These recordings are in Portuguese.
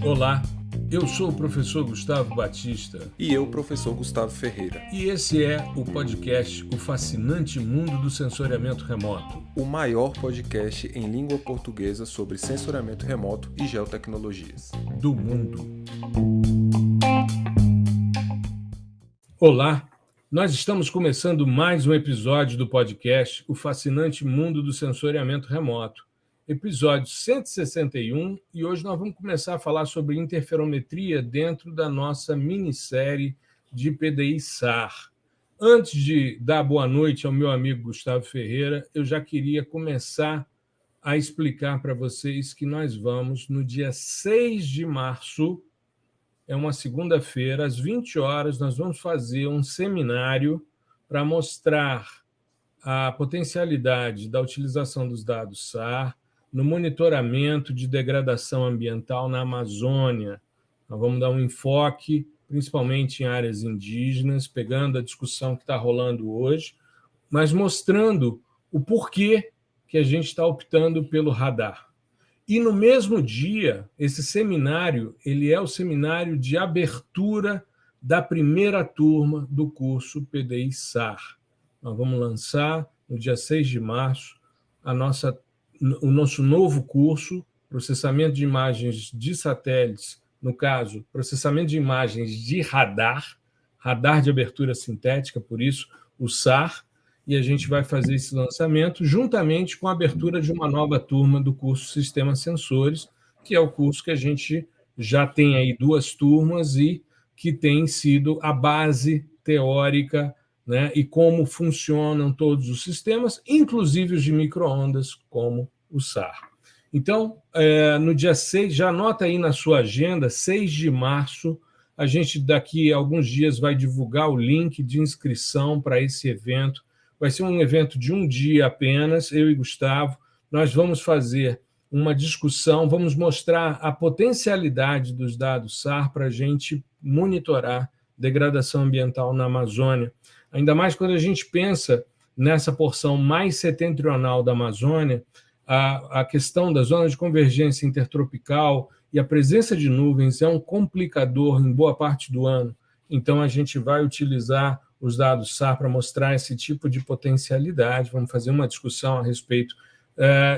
Olá, eu sou o professor Gustavo Batista E eu, professor Gustavo Ferreira. e esse é o podcast O Fascinante Mundo do Sensoriamento Remoto. O maior podcast em língua portuguesa sobre sensoriamento remoto e geotecnologias. Do mundo. Olá, nós estamos começando mais um episódio do podcast O Fascinante Mundo do Sensoriamento Remoto, episódio 161, e hoje nós vamos começar a falar sobre interferometria dentro da nossa minissérie de PDI-SAR. Antes de dar boa noite ao meu amigo Gustavo Ferreira, eu já queria começar a explicar para vocês que nós vamos, no dia 6 de março, é uma segunda-feira, às 20 horas, nós vamos fazer um seminário para mostrar a potencialidade da utilização dos dados SAR no monitoramento de degradação ambiental na Amazônia. Nós vamos dar um enfoque, principalmente em áreas indígenas, pegando a discussão que está rolando hoje, mas mostrando o porquê que a gente está optando pelo radar. E no mesmo dia, esse seminário, ele é o seminário de abertura da primeira turma do curso PDI-SAR. Nós vamos lançar, no dia 6 de março, o nosso novo curso, processamento de imagens de satélites, no caso, processamento de imagens de radar, radar de abertura sintética, por isso o SAR, e a gente vai fazer esse lançamento juntamente com a abertura de uma nova turma do curso Sistemas Sensores, que é o curso que a gente já tem aí 2 turmas e que tem sido a base teórica, né, e como funcionam todos os sistemas, inclusive os de micro-ondas, como o SAR. Então, no dia 6, já anota aí na sua agenda, 6 de março, a gente daqui a alguns dias vai divulgar o link de inscrição para esse evento. Vai ser um evento de um dia apenas, eu e Gustavo. Nós vamos fazer uma discussão, vamos mostrar a potencialidade dos dados SAR para a gente monitorar degradação ambiental na Amazônia. Ainda mais quando a gente pensa nessa porção mais setentrional da Amazônia, a questão da zona de convergência intertropical e a presença de nuvens é um complicador em boa parte do ano. Então, a gente vai utilizar os dados SAR para mostrar esse tipo de potencialidade. Vamos fazer uma discussão a respeito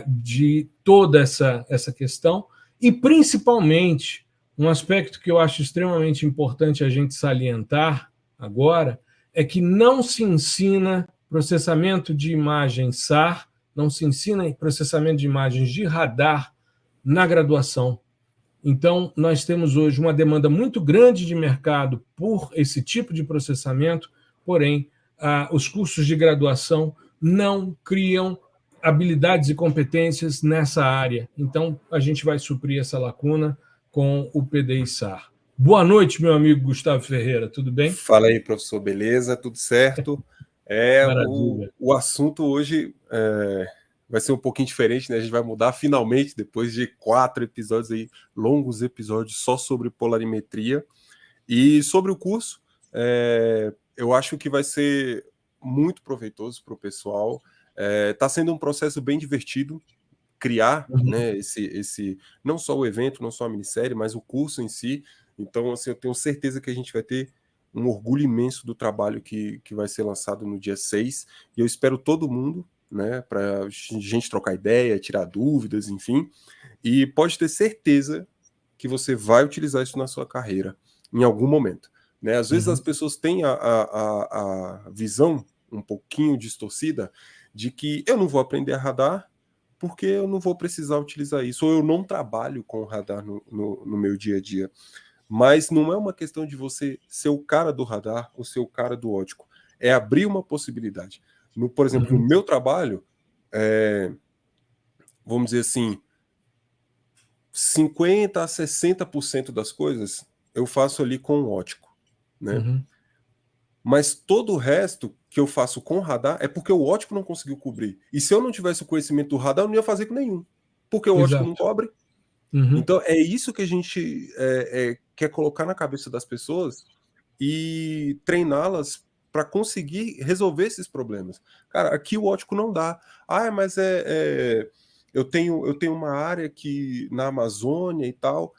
de toda essa questão e, principalmente, um aspecto que eu acho extremamente importante a gente salientar agora é que não se ensina processamento de imagens SAR, não se ensina processamento de imagens de radar na graduação. Então, nós temos hoje uma demanda muito grande de mercado por esse tipo de processamento, porém, os cursos de graduação não criam habilidades e competências nessa área. Então, a gente vai suprir essa lacuna com o PDI-SAR. Boa noite, meu amigo Gustavo Ferreira, tudo bem? Fala aí, professor, beleza? Tudo certo? Maravilha. O assunto hoje vai ser um pouquinho diferente, né? A gente vai mudar finalmente, depois de 4 episódios aí, longos episódios só sobre polarimetria. E sobre o curso, eu acho que vai ser muito proveitoso para o pessoal. Está sendo um processo bem divertido criar, né, esse não só o evento, não só a minissérie, mas o curso em si. Então, assim, eu tenho certeza que a gente vai ter um orgulho imenso do trabalho que vai ser lançado no dia 6, e eu espero todo mundo, né, para a gente trocar ideia, tirar dúvidas, enfim, e pode ter certeza que você vai utilizar isso na sua carreira em algum momento, né? Às vezes as pessoas têm a visão um pouquinho distorcida de que eu não vou aprender a radar porque eu não vou precisar utilizar isso, ou eu não trabalho com radar no meu dia a dia. Mas não é uma questão de você ser o cara do radar ou ser o cara do ótico. É abrir uma possibilidade. Por exemplo, no meu trabalho, vamos dizer assim, 50% a 60% das coisas eu faço ali com o ótico, né? Mas todo o resto que eu faço com radar é porque o ótico não conseguiu cobrir. E se eu não tivesse o conhecimento do radar, eu não ia fazer com nenhum. Porque o ótico não Exato. cobre. Então é isso que a gente quer colocar na cabeça das pessoas e treiná-las para conseguir resolver esses problemas. Cara, aqui o ótico não dá. Mas eu tenho uma área que na Amazônia e tal.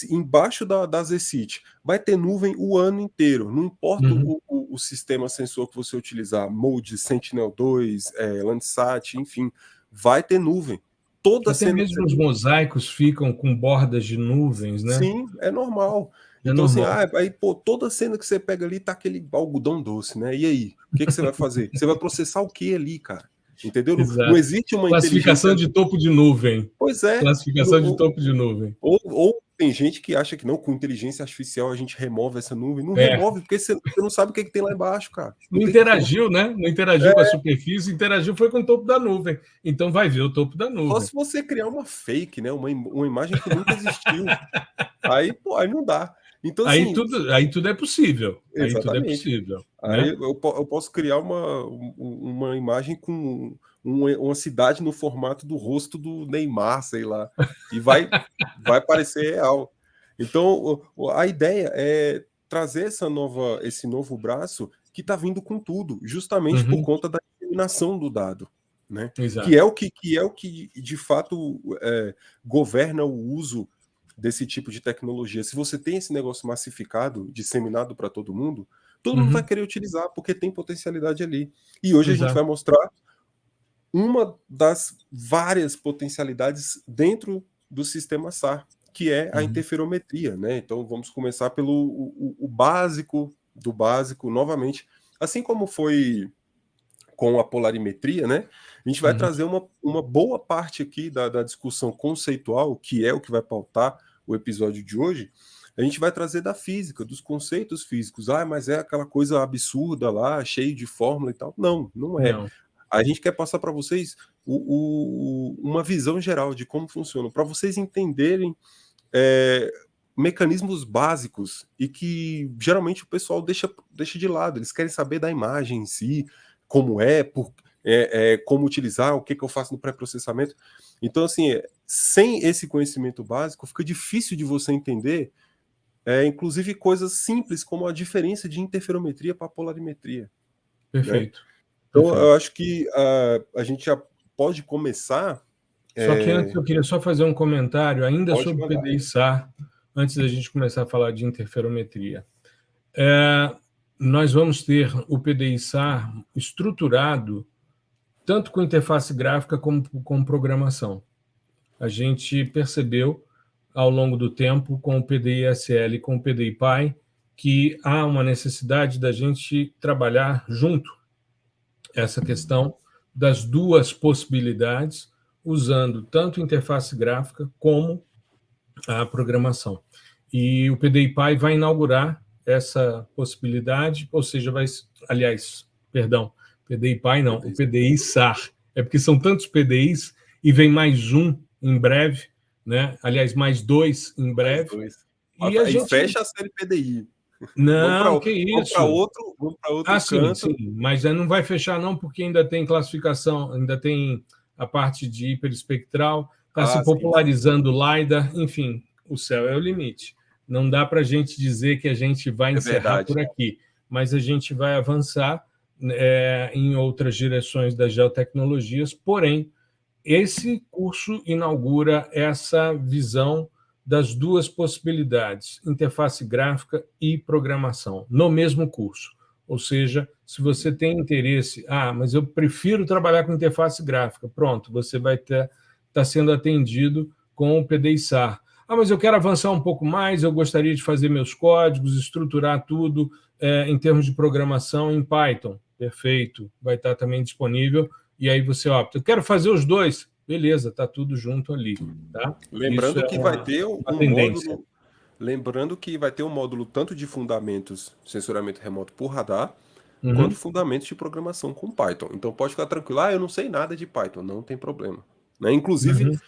embaixo da ZSIT, vai ter nuvem o ano inteiro, não importa o sistema sensor que você utilizar, Mode, Sentinel-2, Landsat, enfim, vai ter nuvem. Toda Até cena mesmo os mosaicos ficam com bordas de nuvens, né? Sim, é normal. É Então, assim, normal. aí, pô, toda cena que você pega ali tá aquele algodão doce, né? E aí? O que você vai fazer? Você vai processar o que ali, cara? Entendeu? Não Exato. existe uma Classificação inteligência. de topo de nuvem. Pois é. Classificação de topo de nuvem. Ou tem gente que acha que não, com inteligência artificial a gente remove essa nuvem. Não É. remove, porque você não sabe o que tem lá embaixo, cara. Não interagiu, né? Não interagiu com a superfície, interagiu foi com o topo da nuvem. Então vai ver o topo da nuvem. Só se você criar uma fake, né? Uma imagem que nunca existiu. Aí, pô, aí não dá. Então, aí, assim, tudo é possível. Aí tudo é exatamente. possível. Aí Né? eu posso criar uma imagem com uma cidade no formato do rosto do Neymar, sei lá, e vai parecer real. Então, a ideia é trazer esse novo braço que está vindo com tudo, justamente por conta da disseminação do dado, né? Exato. Que é o que de fato governa o uso desse tipo de tecnologia. Se você tem esse negócio massificado, disseminado para todo mundo vai querer utilizar, porque tem potencialidade ali. E hoje a gente vai mostrar uma das várias potencialidades dentro do sistema SAR, que é a interferometria, né? Então vamos começar pelo o básico do básico, novamente. Assim como foi com a polarimetria, né? A gente vai trazer uma boa parte aqui da discussão conceitual, que é o que vai pautar o episódio de hoje. A gente vai trazer da física, dos conceitos físicos. Ah, mas é aquela coisa absurda lá, cheio de fórmula e tal. Não, não é. Não. A gente quer passar para vocês uma visão geral de como funciona, para vocês entenderem mecanismos básicos e que geralmente o pessoal deixa de lado. Eles querem saber da imagem em si, como como utilizar, o que eu faço no pré-processamento. Então, assim, sem esse conhecimento básico, fica difícil de você entender, inclusive coisas simples como a diferença de interferometria para polarimetria. Perfeito. Né? Então, eu acho que a gente já pode começar. Só que antes eu queria só fazer um comentário ainda sobre mandar. PDI-SAR, antes da gente começar a falar de interferometria. Nós vamos ter o PDI-SAR estruturado tanto com interface gráfica como com programação. A gente percebeu ao longo do tempo com o PDI-SL e com o PDI-PY que há uma necessidade da gente trabalhar junto essa questão das duas possibilidades, usando tanto interface gráfica como a programação. E o PDI-PY vai inaugurar essa possibilidade, ou seja, PDI-PY não, o PDI-SAR. É porque são tantos PDIs e vem mais um em breve, né? Aliás, mais dois em breve. E a gente fecha a série PDI. Não, que isso. Vamos para outro canto. Sim, mas não vai fechar não, porque ainda tem classificação, ainda tem a parte de hiperespectral, está se popularizando o LiDAR, enfim, o céu é o limite. Não dá para a gente dizer que a gente vai encerrar por aqui, mas a gente vai avançar em outras direções das geotecnologias, porém, esse curso inaugura essa visão das duas possibilidades, interface gráfica e programação, no mesmo curso. Ou seja, se você tem interesse, mas eu prefiro trabalhar com interface gráfica, pronto, você vai estar sendo atendido com o PDI-SAR. Mas eu quero avançar um pouco mais, eu gostaria de fazer meus códigos, estruturar tudo em termos de programação em Python. Perfeito, vai estar também disponível. E aí você opta, eu quero fazer os dois. Beleza, está tudo junto ali. Tá? Lembrando que vai ter um módulo. Lembrando que vai ter um módulo tanto de fundamentos sensoriamento remoto por radar, quanto fundamentos de programação com Python. Então pode ficar tranquilo, eu não sei nada de Python, não tem problema. Né? Inclusive,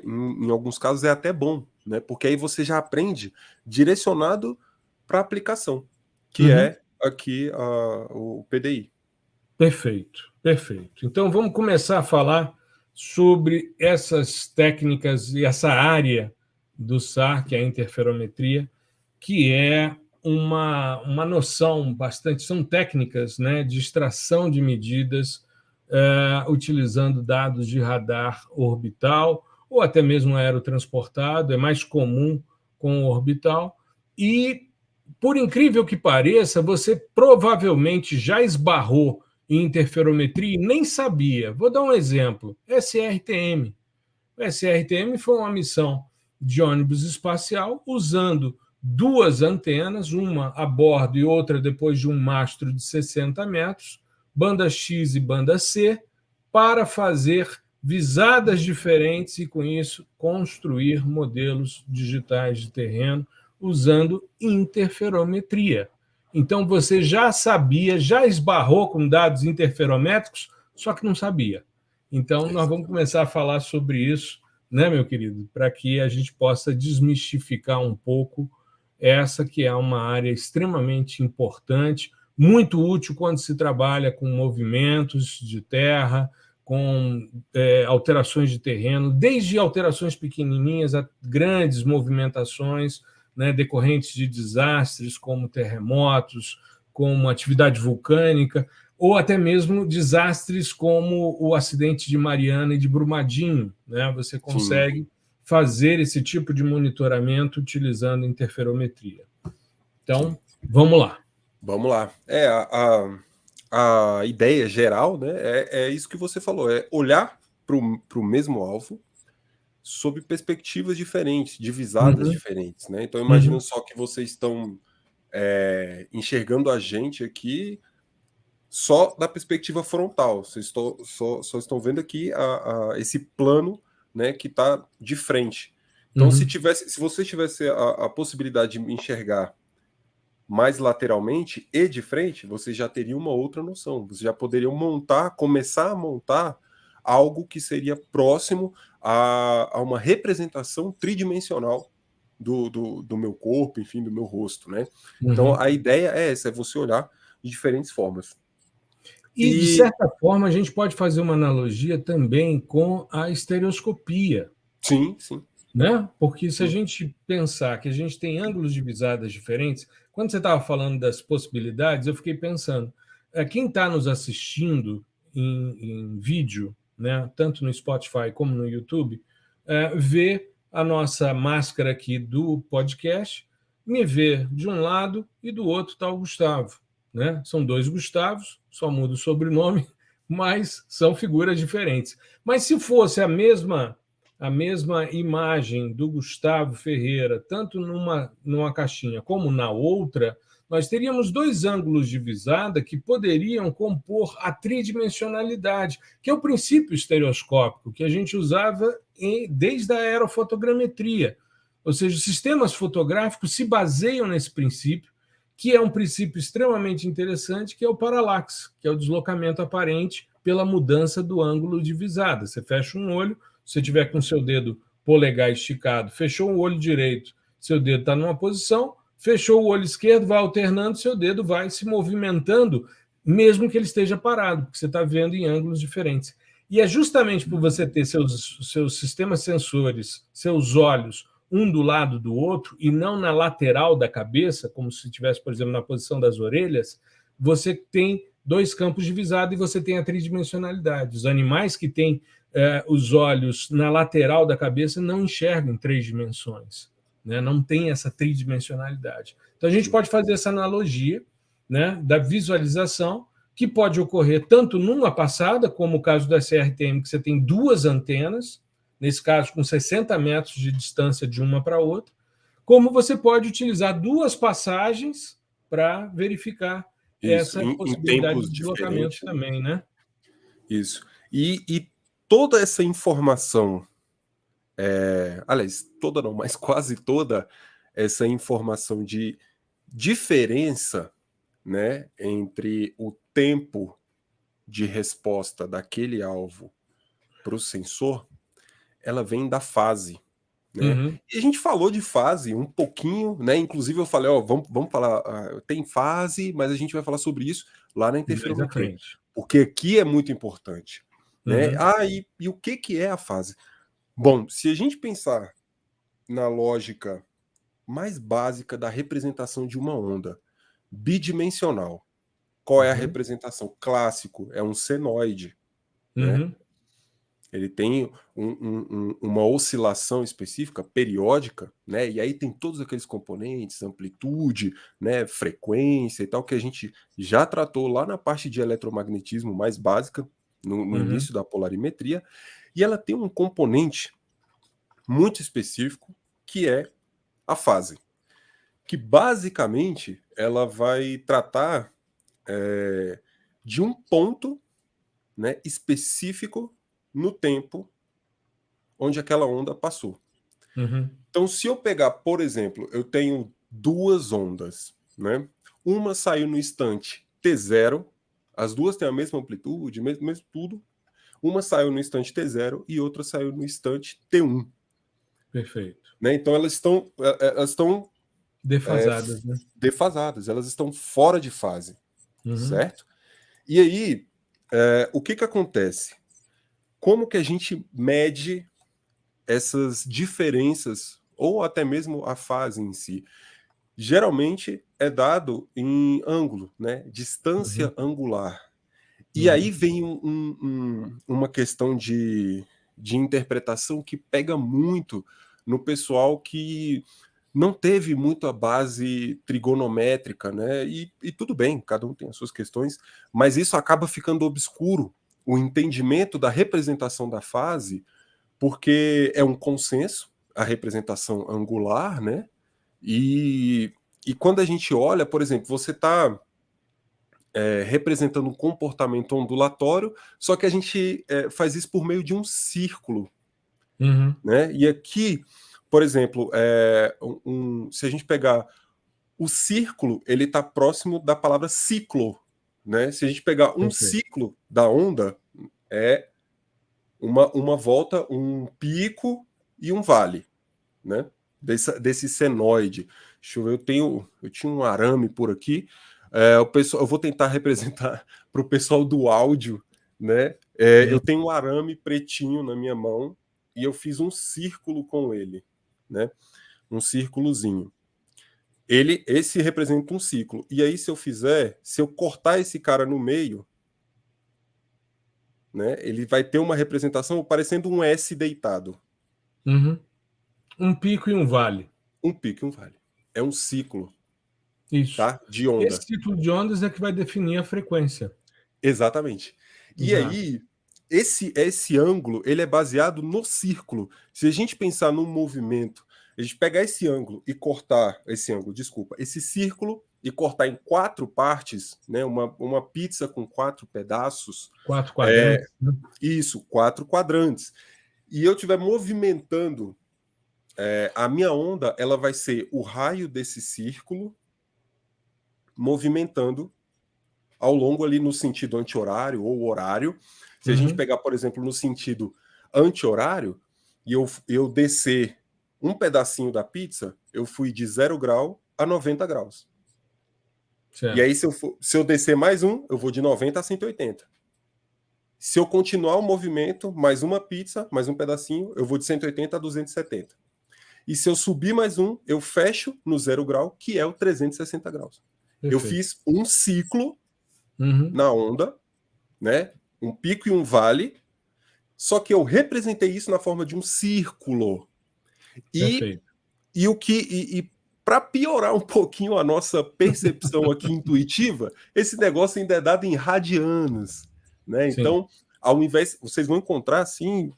em alguns casos é até bom, né? Porque aí você já aprende direcionado para a aplicação, que é aqui o PDI. Perfeito, perfeito. Então vamos começar a falar sobre essas técnicas e essa área do SAR, que é a interferometria, que é uma noção bastante... São técnicas, né, de extração de medidas utilizando dados de radar orbital ou até mesmo aerotransportado, é mais comum com o orbital. E, por incrível que pareça, você provavelmente já esbarrou em interferometria e nem sabia. Vou dar um exemplo: SRTM. O SRTM foi uma missão de ônibus espacial usando duas antenas, uma a bordo e outra depois de um mastro de 60 metros, banda X e banda C, para fazer visadas diferentes e, com isso, construir modelos digitais de terreno usando interferometria. Então, você já sabia, já esbarrou com dados interferométricos, só que não sabia. Então, nós vamos começar a falar sobre isso, né, meu querido, para que a gente possa desmistificar um pouco essa que é uma área extremamente importante, muito útil quando se trabalha com movimentos de terra, com alterações de terreno, desde alterações pequenininhas a grandes movimentações, né, decorrentes de desastres como terremotos, como atividade vulcânica, ou até mesmo desastres como o acidente de Mariana e de Brumadinho, né? Você consegue fazer esse tipo de monitoramento utilizando interferometria. Então, vamos lá. Vamos lá. A ideia geral, né, é isso que você falou, é olhar para o mesmo alvo sob perspectivas diferentes, divisadas diferentes, né? Então imagina só que vocês estão enxergando a gente aqui só da perspectiva frontal. Vocês só estão vendo aqui esse plano, né, que está de frente. Então, se você tivesse a possibilidade de me enxergar mais lateralmente e de frente, você já teria uma outra noção. Você já poderia começar a montar algo que seria próximo a uma representação tridimensional do meu corpo, enfim, do meu rosto, né? Então, a ideia é essa, é você olhar de diferentes formas. E, de certa forma, a gente pode fazer uma analogia também com a estereoscopia. Sim, sim. Né? Porque se a gente pensar que a gente tem ângulos de visadas diferentes, quando você estava falando das possibilidades, eu fiquei pensando, quem está nos assistindo em vídeo, né, tanto no Spotify como no YouTube, vê a nossa máscara aqui do podcast, me vê de um lado e do outro está o Gustavo. Né? São dois Gustavos, só muda o sobrenome, mas são figuras diferentes. Mas se fosse a mesma imagem do Gustavo Ferreira, tanto numa caixinha como na outra, nós teríamos dois ângulos de visada que poderiam compor a tridimensionalidade, que é o princípio estereoscópico que a gente usava desde a aerofotogrametria. Ou seja, os sistemas fotográficos se baseiam nesse princípio, que é um princípio extremamente interessante, que é o paralaxe, que é o deslocamento aparente pela mudança do ângulo de visada. Você fecha um olho, se você tiver com o seu dedo polegar esticado, fechou o olho direito, seu dedo está numa posição, fechou o olho esquerdo, vai alternando, seu dedo vai se movimentando, mesmo que ele esteja parado, porque você está vendo em ângulos diferentes. E é justamente por você ter seus sistemas sensores, seus olhos, um do lado do outro, e não na lateral da cabeça, como se estivesse, por exemplo, na posição das orelhas, você tem dois campos de visada e você tem a tridimensionalidade. Os animais que têm os olhos na lateral da cabeça não enxergam em três dimensões, né? Não tem essa tridimensionalidade. Então, a gente pode fazer essa analogia, né, da visualização, que pode ocorrer tanto numa passada, como o caso do SRTM, que você tem duas antenas, nesse caso com 60 metros de distância de uma para outra, como você pode utilizar duas passagens para verificar essa possibilidade de deslocamento também, né? Isso. E toda essa informação, aliás, toda não, mas quase toda essa informação de diferença, né, entre o tempo de resposta daquele alvo para o sensor, ela vem da fase, né? E a gente falou de fase um pouquinho, né? Inclusive eu falei, vamos falar, tem fase, mas a gente vai falar sobre isso lá na interferometria, porque aqui é muito importante, né? E o que é a fase? Bom, se a gente pensar na lógica mais básica da representação de uma onda bidimensional, qual é a representação? Clássico, é um senoide, né? Ele tem uma oscilação específica, periódica, né? E aí tem todos aqueles componentes, amplitude, né? Frequência e tal, que a gente já tratou lá na parte de eletromagnetismo mais básica, no início da polarimetria. E ela tem um componente muito específico, que é a fase, que basicamente ela vai tratar de um ponto, né, específico no tempo onde aquela onda passou. Uhum. Então, se eu pegar, por exemplo, eu tenho duas ondas, né? Uma saiu no instante T0, as duas têm a mesma amplitude, mesmo tudo. Uma saiu no instante T0 e outra saiu no instante T1. Perfeito. Né? Então, elas estão Defasadas, né? defasadas, elas estão fora de fase, Uhum. certo? E aí, o que acontece? Como que a gente mede essas diferenças, ou até mesmo a fase em si? Geralmente é dado em ângulo, né? Distância Uhum. angular. E aí Uhum. vem uma questão de interpretação que pega muito no pessoal que não teve muito a base trigonométrica, né? E tudo bem, cada um tem as suas questões, mas isso acaba ficando obscuro, o entendimento da representação da fase, porque é um consenso, a representação angular, né? E, e quando a gente olha, por exemplo, você está representando um comportamento ondulatório, só que a gente faz isso por meio de um círculo, Uhum. né? E aqui, por exemplo, se a gente pegar o círculo, ele está próximo da palavra ciclo, né? Se a gente pegar um Perfeito. ciclo da onda, é uma volta, um pico e um vale, né? Desse senoide. Deixa eu ver, eu tinha um arame por aqui. Eu vou tentar representar para o pessoal do áudio, né? Eu Uhum. tenho um arame pretinho na minha mão e eu fiz um círculo com ele, né? Um círculozinho. Esse representa um ciclo. E aí, se eu cortar esse cara no meio, né? Ele vai ter uma representação parecendo um S deitado. Uhum. Um pico e um vale. Um pico e um vale. É um ciclo, Isso. tá? De Esse onda. ciclo de ondas é que vai definir a frequência. Exatamente. E Exato. aí, esse ângulo, ele é baseado no círculo. Se a gente pensar num movimento, a gente pegar esse ângulo e cortar, esse ângulo, desculpa, esse círculo e cortar em quatro partes, né, uma pizza com quatro pedaços, Quatro é quadrantes, né? isso, quatro quadrantes. E eu estiver movimentando a minha onda, ela vai ser o raio desse círculo movimentando ao longo ali no sentido anti-horário ou horário. Se a gente Uhum. pegar, por exemplo, no sentido anti-horário, e eu descer um pedacinho da pizza, eu fui de 0 grau a 90 graus. E Certo. aí, se eu descer mais um, eu vou de 90 a 180. Se eu continuar o movimento, mais uma pizza, mais um pedacinho, eu vou de 180 a 270. E se eu subir mais um, eu fecho no 0 grau, que é o 360 graus. Eu Perfeito. fiz um ciclo Uhum. na onda, né? Um pico e um vale, só que eu representei isso na forma de um círculo. E, Perfeito. e para piorar um pouquinho a nossa percepção aqui intuitiva, esse negócio ainda é dado em radianos, né? Sim. Então, ao invés, vocês vão encontrar assim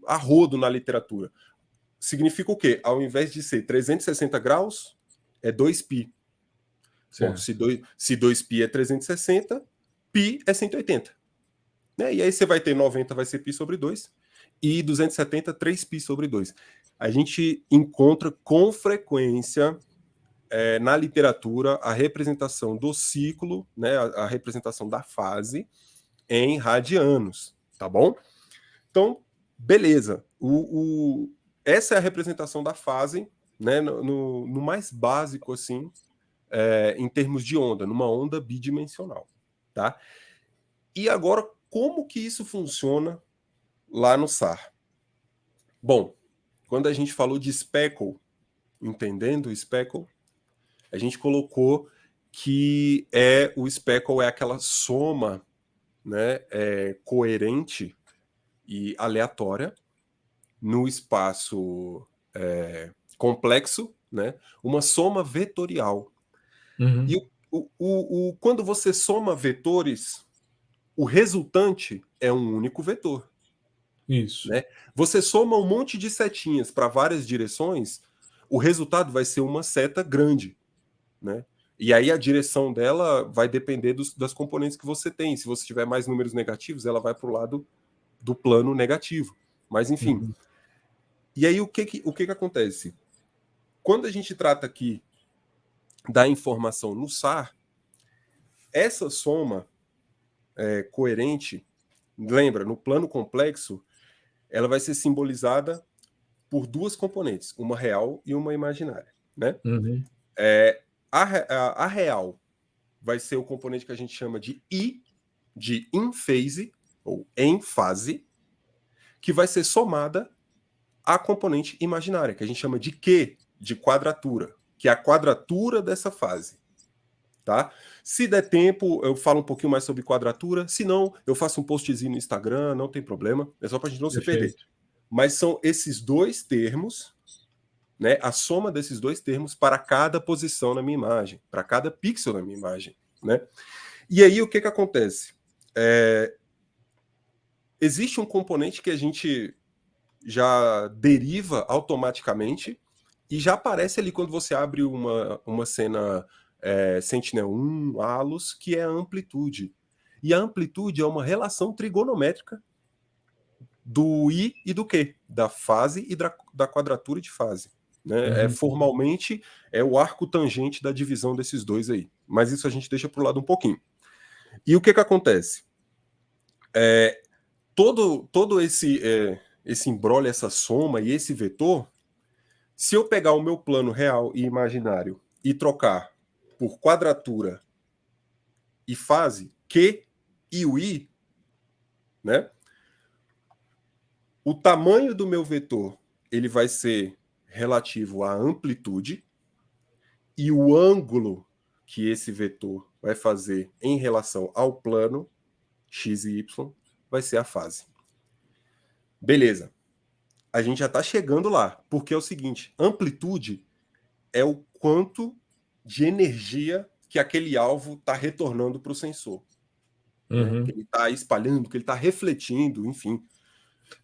a rodo na literatura. Significa o quê? Ao invés de ser 360 graus, é 2π. Bom, Certo. se 2π é 360, π é 180. Né? E aí você vai ter 90, vai ser π sobre 2, e 270, 3π sobre 2. A gente encontra com frequência na literatura a representação do ciclo, né, a representação da fase em radianos, tá bom? Então, beleza. Essa é a representação da fase, né, no mais básico, assim, em termos de onda, numa onda bidimensional, tá? E agora, como que isso funciona lá no SAR? Bom, quando a gente falou de speckle, entendendo o speckle, a gente colocou que o speckle é aquela soma, né, coerente e aleatória no espaço complexo, né, uma soma vetorial. Uhum. E quando você soma vetores, o resultante é um único vetor. Isso. Né? Você soma um monte de setinhas para várias direções, o resultado vai ser uma seta grande. Né? E aí a direção dela vai depender das componentes que você tem. Se você tiver mais números negativos, ela vai para o lado do plano negativo. Mas enfim. Uhum. E aí o que acontece? Quando a gente trata aqui da informação no SAR, essa soma coerente, lembra, no plano complexo, ela vai ser simbolizada por duas componentes, uma real e uma imaginária. Né? Uhum. A real vai ser o componente que a gente chama de I, de in phase, ou em fase, que vai ser somada à componente imaginária, que a gente chama de Q, de quadratura, que é a quadratura dessa fase. Tá? Se der tempo, eu falo um pouquinho mais sobre quadratura. Se não, eu faço um postzinho no Instagram, não tem problema. É só para a gente não se perder. Perfeito. Mas são esses dois termos, né, a soma desses dois termos para cada posição na minha imagem, para cada pixel na minha imagem. Né? E aí o que acontece? Existe um componente que a gente já deriva automaticamente e já aparece ali quando você abre uma cena Sentinel-1, ALUS, que é a amplitude. E a amplitude é uma relação trigonométrica do I e do Q, da fase e da quadratura de fase. Né? Uhum. Formalmente, é o arco tangente da divisão desses dois aí. Mas isso a gente deixa para o lado um pouquinho. E o que acontece? Todo esse imbróglio, essa soma e esse vetor, se eu pegar o meu plano real e imaginário e trocar por quadratura e fase, Q e o I, né? O tamanho do meu vetor ele vai ser relativo à amplitude e o ângulo que esse vetor vai fazer em relação ao plano x e y vai ser a fase. Beleza. A gente já está chegando lá, porque é o seguinte, amplitude é o quanto de energia que aquele alvo está retornando para o sensor. Né? Uhum. Que ele está espalhando, que ele está refletindo, enfim.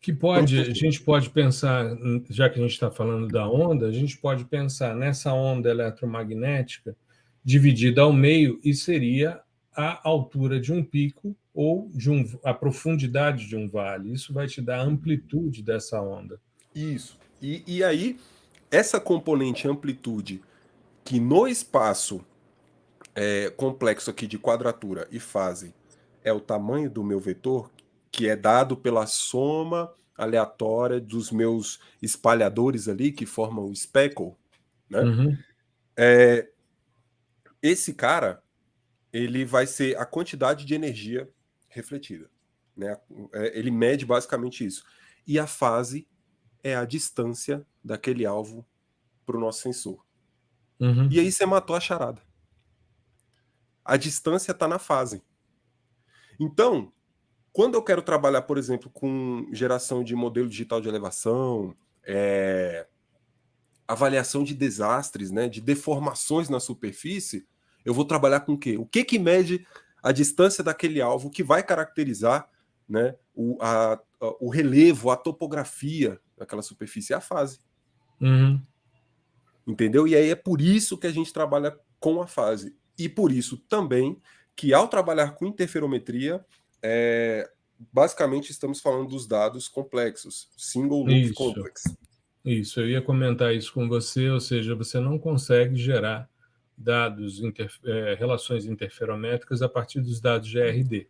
Que pode, a gente pode pensar, já que a gente está falando da onda, a gente pode pensar nessa onda eletromagnética dividida ao meio e seria a altura de um pico ou a profundidade de um vale. Isso vai te dar a amplitude dessa onda. Isso. E aí, essa componente amplitude, que no espaço complexo aqui de quadratura e fase é o tamanho do meu vetor, que é dado pela soma aleatória dos meus espalhadores ali, que formam o speckle, né? Uhum. Esse cara, ele vai ser a quantidade de energia refletida. Né? Ele mede basicamente isso. E a fase é a distância daquele alvo para o nosso sensor. Uhum. E aí você matou a charada. A distância está na fase. Então, quando eu quero trabalhar, por exemplo, com geração de modelo digital de elevação, avaliação de desastres, né, de deformações na superfície, eu vou trabalhar com o quê? O que mede a distância daquele alvo que vai caracterizar, né, o relevo, a topografia daquela superfície? É a fase. Uhum. Entendeu? E aí é por isso que a gente trabalha com a fase. E por isso também que ao trabalhar com interferometria, basicamente estamos falando dos dados complexos, single loop Isso. complex. Isso, eu ia comentar isso com você, ou seja, você não consegue gerar dados, relações interferométricas a partir dos dados GRD.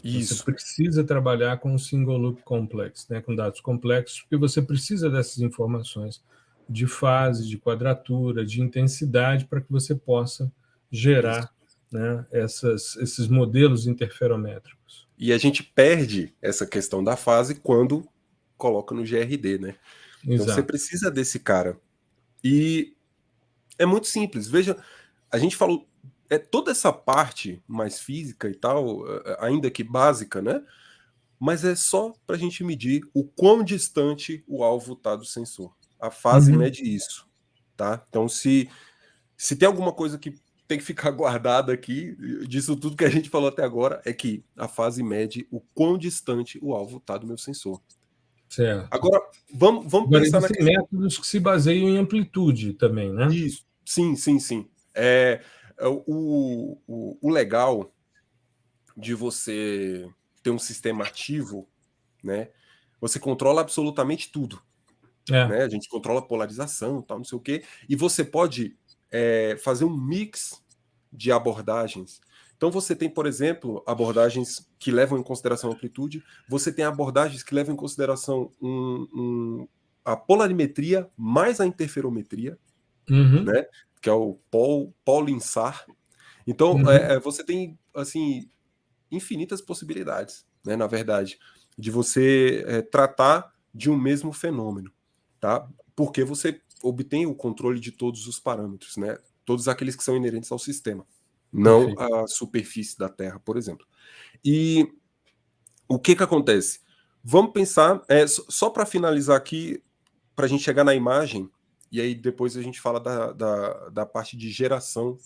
Você Isso. precisa trabalhar com o single loop complex, né, com dados complexos, porque você precisa dessas informações de fase, de quadratura, de intensidade, para que você possa gerar, né, esses modelos interferométricos. E a gente perde essa questão da fase quando coloca no GRD, né? Então você Exato. precisa desse cara. E é muito simples. Veja, a gente falou toda essa parte mais física e tal, ainda que básica, né? mas é só para a gente medir o quão distante o alvo está do sensor. A fase mede isso, tá? Então, se tem alguma coisa que tem que ficar guardada aqui, disso tudo que a gente falou até agora, é que a fase mede o quão distante o alvo está do meu sensor. Certo. Agora, vamos Agora, pensar existem métodos que se baseiam em amplitude também, né? Isso, sim. O legal de você ter um sistema ativo, né? Você controla absolutamente tudo. Né? A gente controla a polarização, tal, não sei o quê, e você pode fazer um mix de abordagens. Então você tem, por exemplo, abordagens que levam em consideração a amplitude, você tem abordagens que levam em consideração a polarimetria mais a interferometria, né? Que é o Paul-Linsar. Então você tem assim infinitas possibilidades, né? Na verdade, de você tratar de um mesmo fenômeno, tá? Porque você obtém o controle de todos os parâmetros, né? Todos aqueles que são inerentes ao sistema, não Perfeito. à superfície da Terra, por exemplo. E o que acontece? Vamos pensar, só para finalizar aqui, para a gente chegar na imagem, e aí depois a gente fala da parte de geração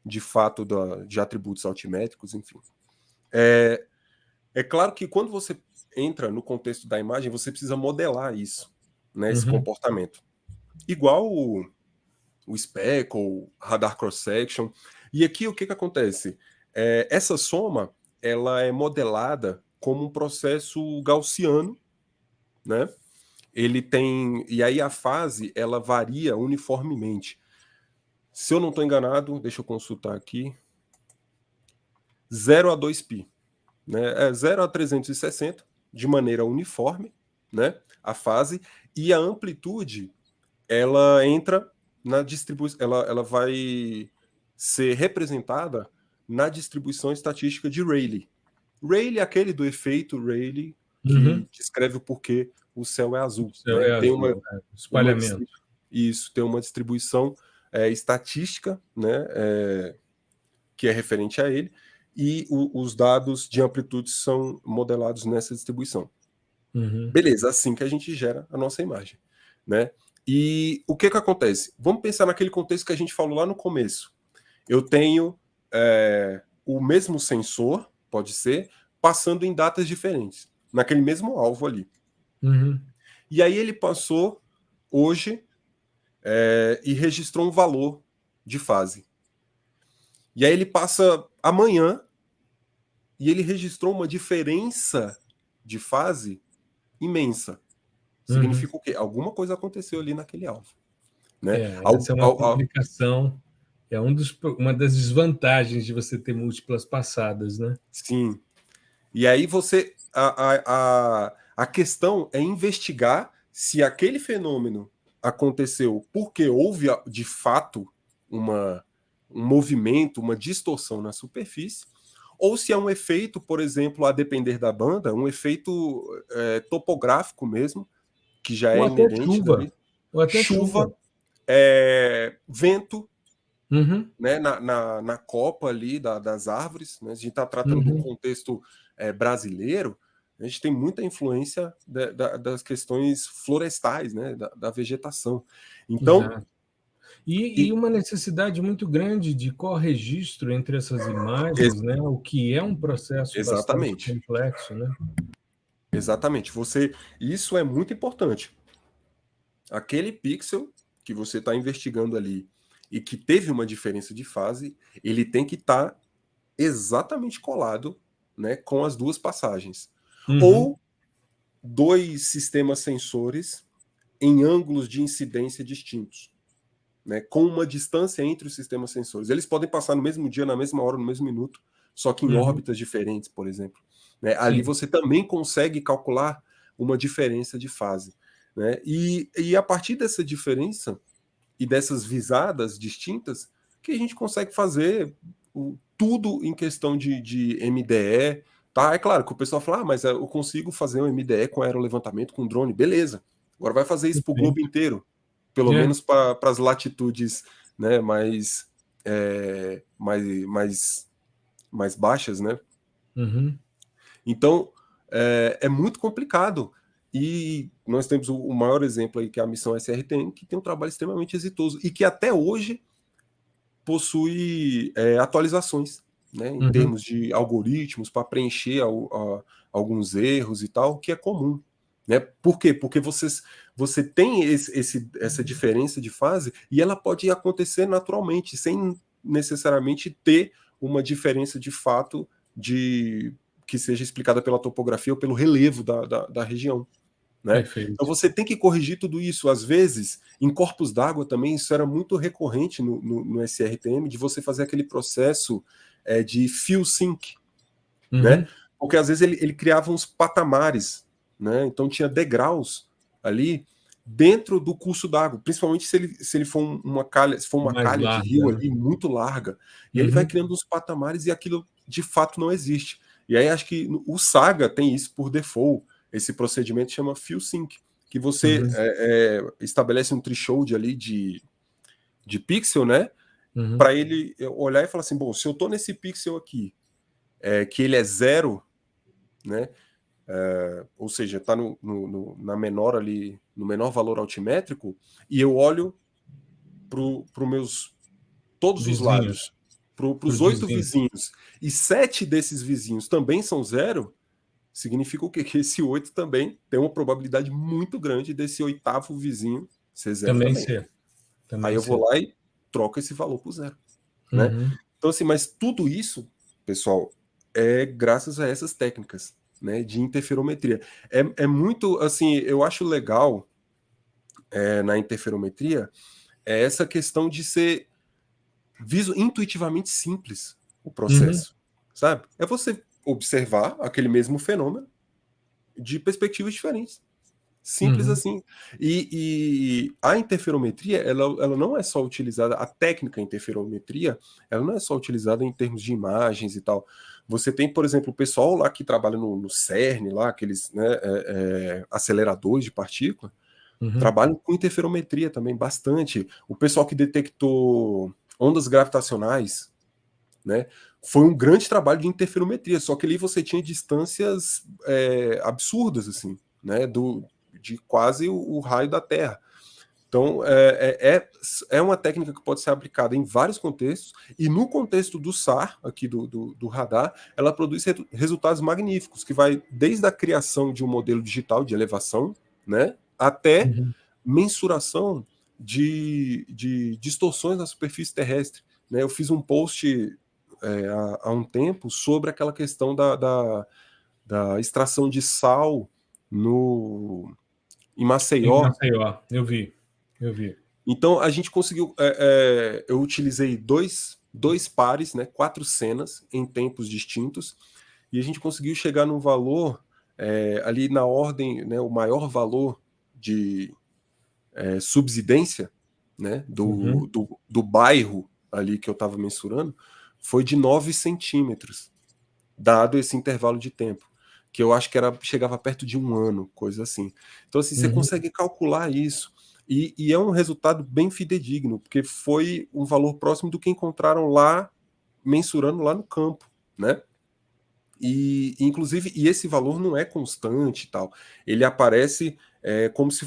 de fato de atributos altimétricos, enfim. É claro que quando você entra no contexto da imagem, você precisa modelar isso, né, esse comportamento. Igual o speckle, radar cross-section. E aqui o que acontece? Essa soma ela é modelada como um processo gaussiano, né? Ele tem. E aí a fase ela varia uniformemente. Se eu não estou enganado, deixa eu consultar aqui. 0 a 2π. Né? 0 a 360, de maneira uniforme, né? A fase. E a amplitude ela entra na distribuição, ela vai ser representada na distribuição estatística de Rayleigh. Rayleigh é aquele do efeito Rayleigh que descreve o porquê o céu é azul. O céu Né? é Tem azul, espalhamento. Isso, tem uma distribuição estatística, né? Que é referente a ele, e os dados de amplitude são modelados nessa distribuição. Beleza, assim que a gente gera a nossa imagem. Né? E o que acontece? Vamos pensar naquele contexto que a gente falou lá no começo. Eu tenho o mesmo sensor, pode ser, passando em datas diferentes, naquele mesmo alvo ali. E aí ele passou hoje e registrou um valor de fase. E aí ele passa amanhã e ele registrou uma diferença de fase imensa. Significa o quê? Alguma coisa aconteceu ali naquele alvo. Né? Essa é uma complicação, uma das desvantagens de você ter múltiplas passadas, né? Sim. E aí você. A questão é investigar se aquele fenômeno aconteceu porque houve, de fato, um movimento, uma distorção na superfície, ou se é um efeito, por exemplo, a depender da banda, um efeito topográfico mesmo, que já ou é até inerente chuva. dali. Ou até Chuva, vento, né, na copa ali das árvores. Né? A gente está tratando de um contexto brasileiro, a gente tem muita influência das questões florestais, né, da vegetação. Então, exato. E uma necessidade muito grande de corregistro entre essas imagens, né? O que é um processo bastante complexo, né? Exatamente. Isso é muito importante. Aquele pixel que você está investigando ali e que teve uma diferença de fase, ele tem que estar exatamente colado, né, com as duas passagens. Ou dois sistemas sensores em ângulos de incidência distintos, né, com uma distância entre os sistemas sensores. Eles podem passar no mesmo dia, na mesma hora, no mesmo minuto, só que em órbitas diferentes, por exemplo. Né? Ali você também consegue calcular uma diferença de fase. Né? E a partir dessa diferença e dessas visadas distintas, que a gente consegue fazer tudo em questão de MDE. Tá? É claro que o pessoal fala, mas eu consigo fazer um MDE com aerolevantamento, com drone. Beleza. Agora vai fazer isso para o globo inteiro. Pelo menos para as latitudes, né, mais baixas, né? Então, é muito complicado. E nós temos o maior exemplo aí, que é a missão SRTM, que tem um trabalho extremamente exitoso e que até hoje possui atualizações, né, em termos de algoritmos para preencher alguns erros e tal, que é comum. Né? Por quê? Porque você tem essa diferença de fase e ela pode acontecer naturalmente, sem necessariamente ter uma diferença de fato que seja explicada pela topografia ou pelo relevo da região. Né? Então você tem que corrigir tudo isso. Às vezes, em corpos d'água também, isso era muito recorrente no SRTM, de você fazer aquele processo de fill sync, né? Porque às vezes ele criava uns patamares, né? Então tinha degraus ali dentro do curso d'água, principalmente se ele for uma calha, se for uma calha larga, de rio ali muito larga, e ele vai criando uns patamares e aquilo de fato não existe. E aí acho que o Saga tem isso por default. Esse procedimento chama fill sync, que você estabelece um threshold ali de pixel, né? Para ele olhar e falar assim, bom, se eu estou nesse pixel aqui, que ele é 0, né? Ou seja, está na menor ali, no menor valor altimétrico, e eu olho para meus todos vizinhos, os lados, para os 8 vizinhos, e 7 desses vizinhos também são 0, significa o quê? Que esse 8 também tem uma probabilidade muito grande desse 8º vizinho ser 0 também. Aí eu vou lá e troco esse valor por 0. Né? Então, assim, mas tudo isso, pessoal, é graças a essas técnicas, né, de interferometria. É muito, assim, eu acho legal na interferometria essa questão de ser intuitivamente simples o processo, sabe? É você observar aquele mesmo fenômeno de perspectivas diferentes. Simples assim. E a interferometria, ela não é só utilizada, a técnica interferometria, ela não é só utilizada em termos de imagens e tal. Você tem, por exemplo, o pessoal lá que trabalha no CERN, lá, aqueles, né, aceleradores de partícula, trabalham com interferometria também bastante. O pessoal que detectou ondas gravitacionais, né, foi um grande trabalho de interferometria, só que ali você tinha distâncias absurdas, assim, né, de quase o raio da Terra. Então, é uma técnica que pode ser aplicada em vários contextos, e no contexto do SAR, aqui do radar, ela produz resultados magníficos, que vai desde a criação de um modelo digital de elevação, né, até mensuração de distorções na superfície terrestre. Né? Eu fiz um post há um tempo sobre aquela questão da extração de sal em Maceió. Em Maceió, eu vi. Então a gente conseguiu. Eu utilizei dois pares, né, 4 cenas em tempos distintos, e a gente conseguiu chegar num valor ali na ordem, né, o maior valor de subsidência, né, do bairro ali que eu estava mensurando, foi de 9 centímetros, dado esse intervalo de tempo, que eu acho que chegava perto de 1 ano, coisa assim. Então, assim, você consegue calcular isso, e é um resultado bem fidedigno, porque foi um valor próximo do que encontraram lá, mensurando lá no campo, né? E, inclusive, esse valor não é constante e tal. Ele aparece como se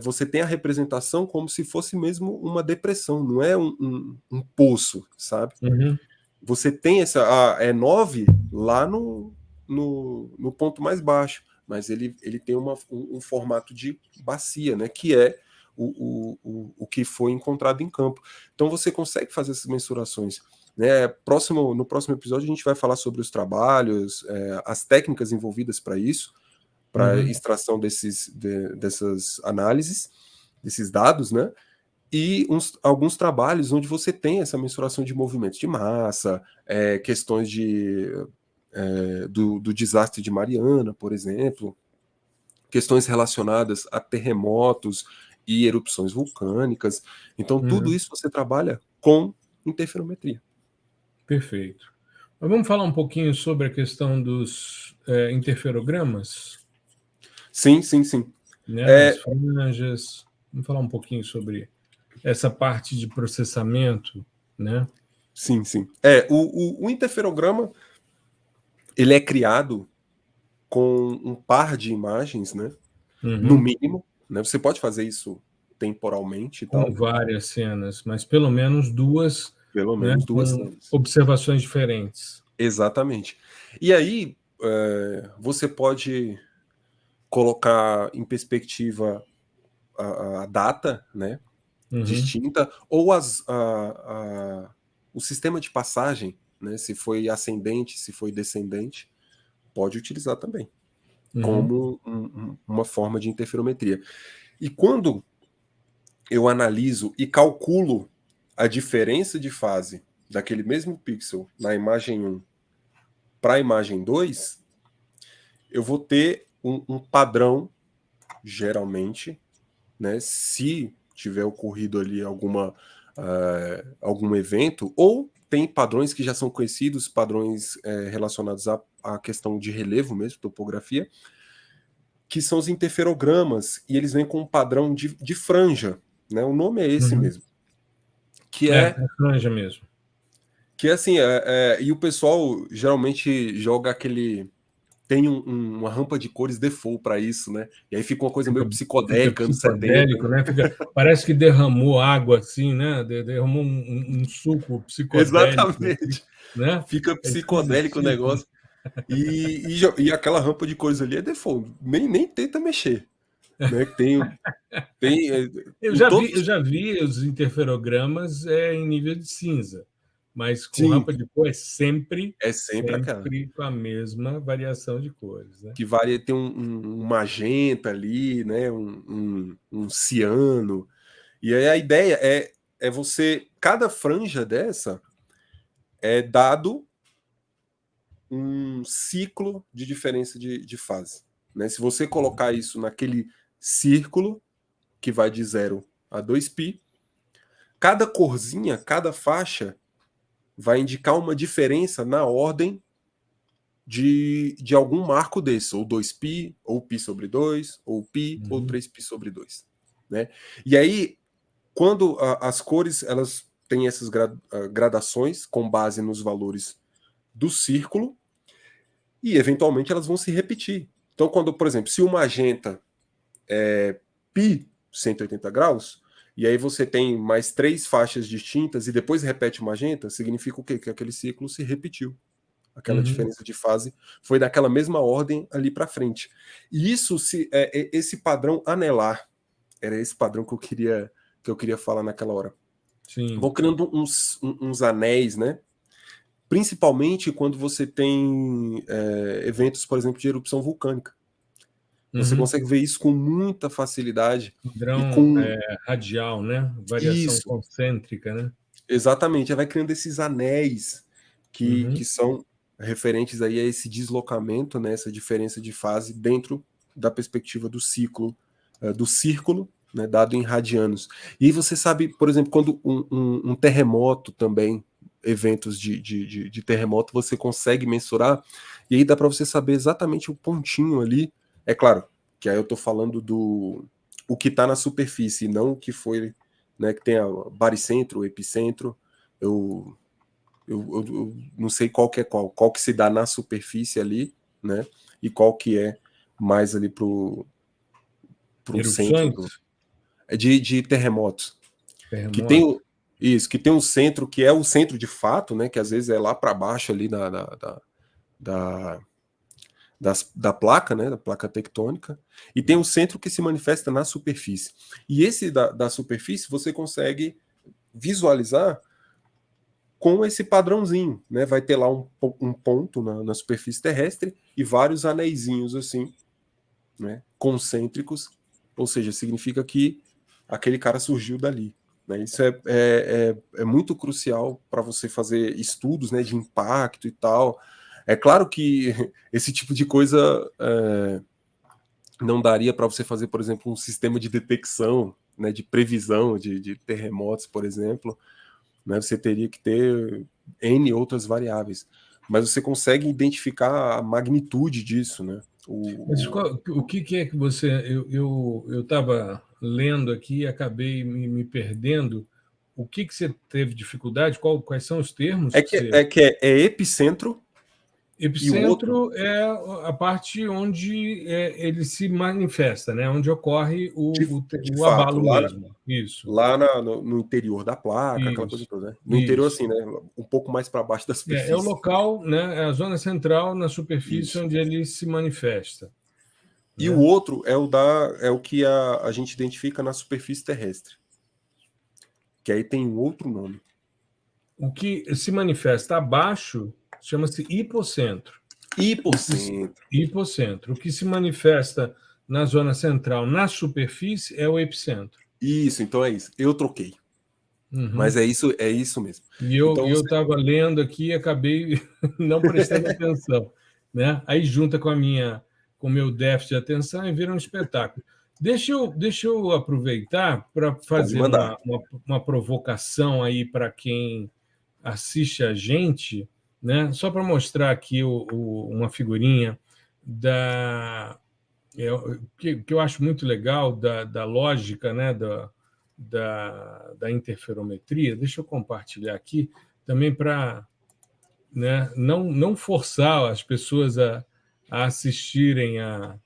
você tem a representação como se fosse mesmo uma depressão, não é um poço, sabe? Você tem é 9 lá no ponto mais baixo, mas ele tem um formato de bacia, né? Que é o que foi encontrado em campo. Então você consegue fazer essas mensurações. Né? No próximo episódio a gente vai falar sobre os trabalhos, as técnicas envolvidas para isso, para extração dessas análises, desses dados, né? E alguns trabalhos onde você tem essa mensuração de movimentos de massa, questões do desastre de Mariana, por exemplo, questões relacionadas a terremotos e erupções vulcânicas. Então, tudo isso você trabalha com interferometria. Perfeito. Mas vamos falar um pouquinho sobre a questão dos interferogramas? Sim. Né? As franjas. Vamos falar um pouquinho sobre essa parte de processamento, né? Sim. O interferograma, ele é criado com um par de imagens, né? No Uhum. mínimo, né? Você pode fazer isso temporalmente e Com tal, várias cenas, mas pelo menos duas, pelo né, menos duas com cenas. observações diferentes. Exatamente. E aí, você pode colocar em perspectiva a data, né, Uhum. distinta, ou o sistema de passagem, né, se foi ascendente, se foi descendente, pode utilizar também, Uhum. como uma forma de interferometria. E quando eu analiso e calculo a diferença de fase daquele mesmo pixel na imagem 1 para a imagem 2, eu vou ter um padrão, geralmente, né, se tiver ocorrido ali algum evento, ou tem padrões que já são conhecidos, padrões relacionados à questão de relevo mesmo, topografia, que são os interferogramas, e eles vêm com um padrão de franja, né? O nome é esse Uhum. mesmo, que É é franja mesmo. que assim, e o pessoal geralmente joga aquele, tem uma rampa de cores default para isso, né? E aí fica uma coisa meio Fica psicodélica, anos 70, psicodélico, né? né? Parece que derramou água assim, né? Derramou um suco psicodélico, assim, Exatamente. né? Fica É psicodélico o esquisitíssimo. negócio. E aquela rampa de cores ali é default, nem tenta mexer, né? Tem Eu em já vi, todos eu os. já vi os interferogramas em nível de cinza, mas com Sim, rampa de cor é sempre, é sempre aquela sempre com a mesma variação de cores, né? que varia, tem um magenta ali, né? Um ciano. E aí a ideia é você, cada franja dessa é dado um ciclo de diferença de fase, né? Se você colocar isso naquele círculo que vai de 0 a 2π, cada corzinha, cada faixa vai indicar uma diferença na ordem de algum marco desse, ou 2π, ou π/2, ou π, ou Uhum. 3π/2, né? E aí, quando as cores elas têm essas gradações com base nos valores do círculo, e eventualmente elas vão se repetir. Então, quando, por exemplo, se o magenta é π 180 graus, e aí você tem mais 3 faixas distintas e depois repete o magenta, significa o quê? Que aquele ciclo se repetiu. Aquela Uhum. diferença de fase foi daquela mesma ordem ali para frente. E isso, esse padrão anelar, era esse padrão que eu queria falar naquela hora. Sim. Vão criando uns anéis, né? Principalmente quando você tem eventos, por exemplo, de erupção vulcânica. Você Uhum. consegue ver isso com muita facilidade e Padrão com radial, né? Variação isso, concêntrica, né? exatamente. Aí vai criando esses anéis que Uhum. são referentes aí a esse deslocamento, né, essa diferença de fase dentro da perspectiva do ciclo, do círculo, né, dado em radianos. E você sabe, por exemplo, quando um terremoto também, eventos de terremoto, você consegue mensurar, e aí dá para você saber exatamente o pontinho ali. É claro que aí eu estou falando do o que está na superfície, não o que foi, né, que tem o baricentro, o epicentro. Eu não sei qual que é qual que se dá na superfície ali, né? E qual que é mais ali pro centro Erupções, de terremotos. Que tem terremoto. isso, que tem um centro que é o centro de fato, né? Que às vezes é lá para baixo ali da, da placa, né? Da placa tectônica. E tem um centro que se manifesta na superfície. E esse da superfície você consegue visualizar com esse padrãozinho, né? Vai ter lá um ponto na superfície terrestre e vários anéisinhos assim, né? Concêntricos, ou seja, significa que aquele cara surgiu dali. Né? Isso é muito crucial para você fazer estudos, né, de impacto e tal. É claro que esse tipo de coisa não daria para você fazer, por exemplo, um sistema de detecção, né, de previsão de terremotos, por exemplo, né? Você teria que ter N outras variáveis. Mas você consegue identificar a magnitude disso, né? Mas o que é que você. Eu estava lendo aqui e acabei me perdendo. O que você teve dificuldade? Quais são os termos É que que, você. é, que é, é epicentro, Epicentro é a parte onde ele se manifesta, né? Onde ocorre de o fato, abalo mesmo. Isso, no interior da placa, aquela coisa isso, toda, né? No interior, isso. assim, né? Um pouco mais para baixo da É o superfície. local, né? É a zona central na superfície Isso. onde ele se manifesta, E o né? outro é o que a gente identifica na superfície terrestre, que aí tem um outro nome. O que se manifesta abaixo chama-se hipocentro. Hipocentro. Hipocentro. O que se manifesta na zona central, na superfície, é o epicentro. Isso, então é isso. Eu troquei. Mas Uhum. é isso mesmo. E eu Então, estava lendo aqui e acabei não prestando atenção, né? Aí junta com o meu déficit de atenção e vira um espetáculo. Deixa eu aproveitar para pode fazer mandar. uma provocação aí para quem assiste a gente, né? Só para mostrar aqui uma figurinha que eu acho muito legal da lógica, né? Da interferometria. Deixa eu compartilhar aqui também para, né, não forçar as pessoas a assistirem O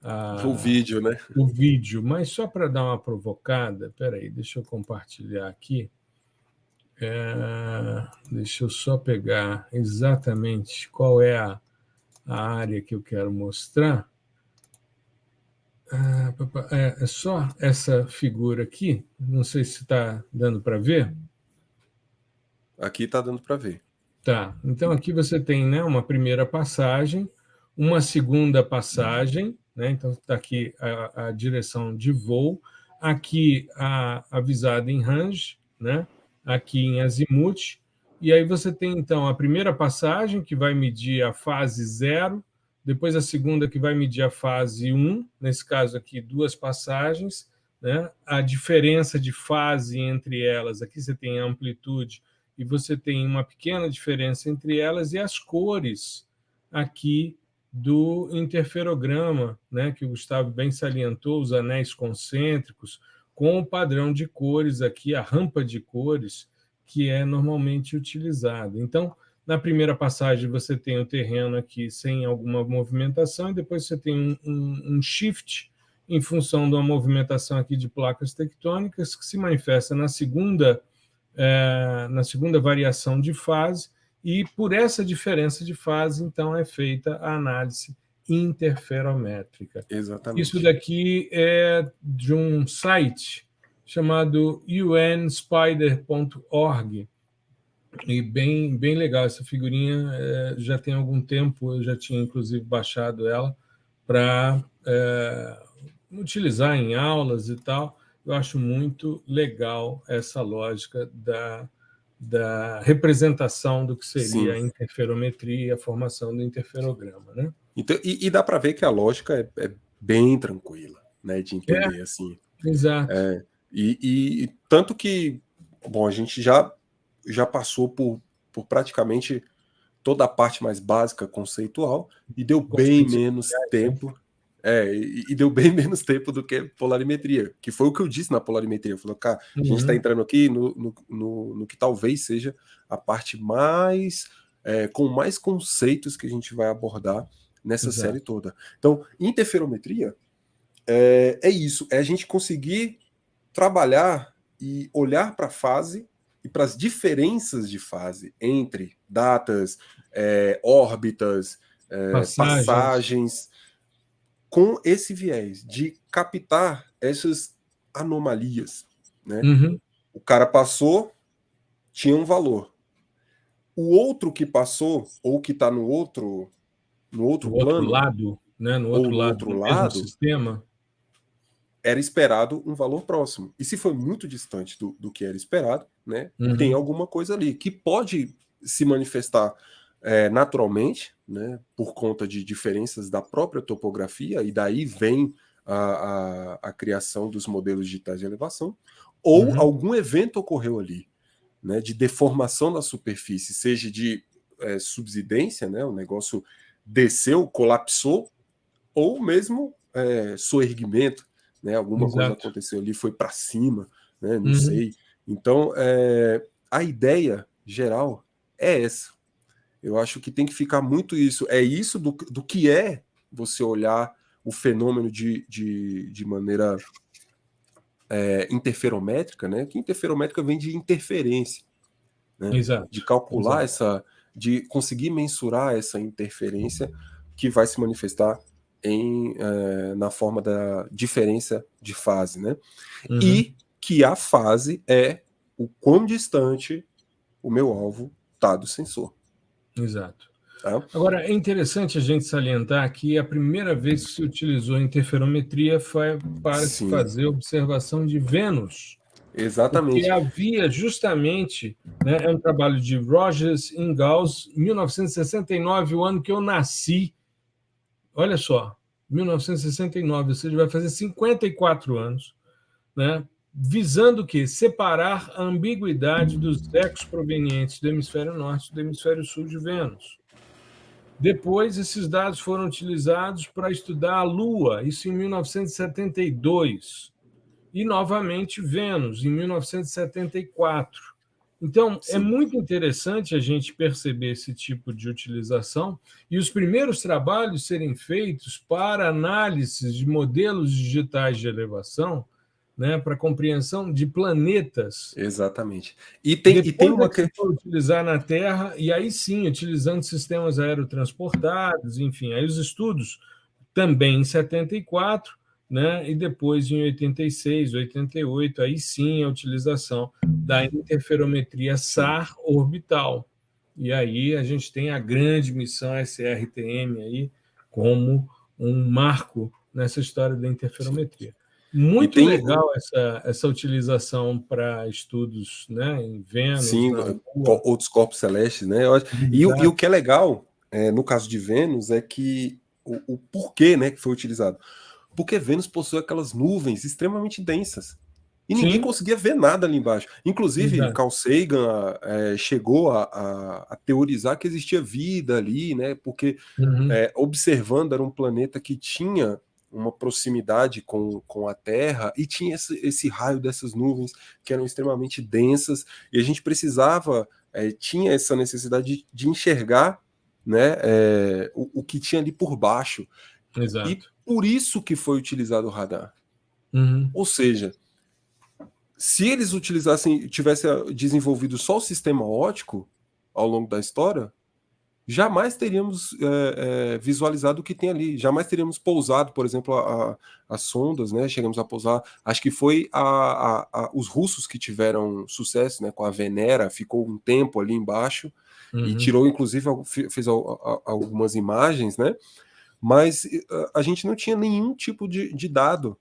a, vídeo, né? o vídeo, mas só para dar uma provocada. Espera aí, deixa eu compartilhar aqui. Deixa eu só pegar exatamente qual é a área que eu quero mostrar. É só essa figura aqui. Não sei se está dando para ver. Aqui tá dando para ver. Tá. Então aqui você tem, né, uma primeira passagem, uma segunda passagem, né? Então está aqui a direção de voo, aqui a avisada em range, né? Aqui em azimuth, e aí você tem então a primeira passagem que vai medir a fase 0, depois a segunda que vai medir a fase 1, nesse caso aqui duas passagens, né? A diferença de fase entre elas, aqui você tem a amplitude e você tem uma pequena diferença entre elas e as cores aqui do interferograma, né, que o Gustavo bem salientou, os anéis concêntricos, com o padrão de cores aqui, a rampa de cores, que é normalmente utilizada. Então, na primeira passagem, você tem o terreno aqui sem alguma movimentação, e depois você tem um shift em função de uma movimentação aqui de placas tectônicas, que se manifesta na segunda variação de fase, e por essa diferença de fase, então, é feita a análise interferométrica. Isso Exatamente. daqui é de um site chamado unspider.org, e bem legal essa figurinha, já tem algum tempo, eu já tinha inclusive baixado ela para utilizar em aulas e tal. Eu acho muito legal essa lógica da representação do que seria Sim. a interferometria e a formação do interferograma, né? Então, e dá para ver que a lógica é bem tranquila, né, de entender, assim. Exato. E tanto que, bom, a gente já passou por praticamente toda a parte mais básica conceitual e deu bem Conceitos menos iniciais, né? tempo. E deu bem menos tempo do que polarimetria, que foi o que eu disse na polarimetria. Eu falei, cara, a gente está Uhum. entrando aqui no que talvez seja a parte mais com mais conceitos que a gente vai abordar nessa série Exato. toda. Então, interferometria é isso, é a gente conseguir trabalhar e olhar para a fase e para as diferenças de fase entre datas, órbitas, Passagens. passagens, com esse viés de captar essas anomalias, né? Uhum. O cara passou, tinha um valor. O outro que passou, ou que está no outro No outro plano, lado, né? No ou outro no lado outro do mesmo lado, sistema. era esperado um valor próximo. E se foi muito distante do que era esperado, né, tem Uhum. alguma coisa ali que pode se manifestar naturalmente, né, por conta de diferenças da própria topografia, e daí vem a criação dos modelos digitais de elevação, ou Uhum. algum evento ocorreu ali, né, de deformação da superfície, seja de subsidência, né, o negócio desceu, colapsou, ou mesmo soerguimento, né? Alguma coisa Exato. aconteceu ali, foi para cima, né? Não Uhum. sei. Então, a ideia geral é essa. Eu acho que tem que ficar muito isso. É isso do que é você olhar o fenômeno de maneira interferométrica, né? Que interferométrica vem de interferência, né? Exato. De calcular Exato. de conseguir mensurar essa interferência que vai se manifestar na forma da diferença de fase, né? Uhum. E que a fase é o quão distante o meu alvo está do sensor. Exato. Tá? Agora, é interessante a gente salientar que a primeira vez que se utilizou interferometria foi para se fazer observação de Vênus. Exatamente. Porque havia justamente, né, é um trabalho de Rogers e Ingalls, 1969, o ano que eu nasci. Olha só, 1969, ou seja, vai fazer 54 anos, né, visando o quê? Separar a ambiguidade dos ecos provenientes do hemisfério norte e do hemisfério sul de Vênus. Depois, esses dados foram utilizados para estudar a Lua, isso em 1972. E, novamente, Vênus, em 1974. Então, é muito interessante a gente perceber esse tipo de utilização e os primeiros trabalhos serem feitos para análise de modelos digitais de elevação, né, para compreensão de planetas. Exatamente. E tem uma que for utilizar na Terra, e aí sim, utilizando sistemas aerotransportados, enfim, aí os estudos também em 74, né, e depois em 86, 88, aí sim a utilização da interferometria SAR orbital. E aí a gente tem a grande missão SRTM aí como um marco nessa história da interferometria. Muito legal essa utilização para estudos, né, em Vênus, na Lua. Outros corpos celestes, né? E o que é legal, no caso de Vênus, é que o porquê, né, que foi utilizado. Porque Vênus possui aquelas nuvens extremamente densas. E ninguém conseguia ver nada ali embaixo. Inclusive, Carl Sagan chegou a teorizar que existia vida ali, né? Porque observando era um planeta que tinha uma proximidade com a Terra e tinha esse raio dessas nuvens que eram extremamente densas e a gente precisava, tinha essa necessidade de enxergar, né, o que tinha ali por baixo. Exato. E por isso que foi utilizado o radar. Ou seja, se eles tivessem desenvolvido só o sistema óptico ao longo da história, jamais teríamos visualizado o que tem ali, jamais teríamos pousado, por exemplo, as sondas, né? Chegamos a pousar, acho que foi os russos que tiveram sucesso, né? Com a Venera, ficou um tempo ali embaixo e tirou, inclusive, fez algumas imagens, né? Mas a gente não tinha nenhum tipo de dado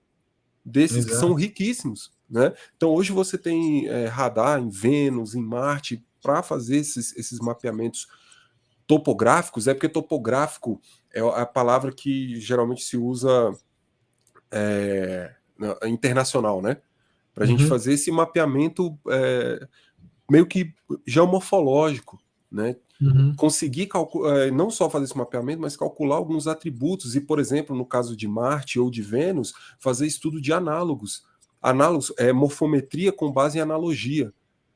desses que são riquíssimos, né? Então hoje você tem radar em Vênus, em Marte, para fazer esses mapeamentos topográficos, porque topográfico é a palavra que geralmente se usa internacional, né? Para a gente fazer esse mapeamento meio que geomorfológico, né? Conseguir não só fazer esse mapeamento, mas calcular alguns atributos e, por exemplo, no caso de Marte ou de Vênus, fazer estudo de análogos. Análogos é morfometria com base em analogia.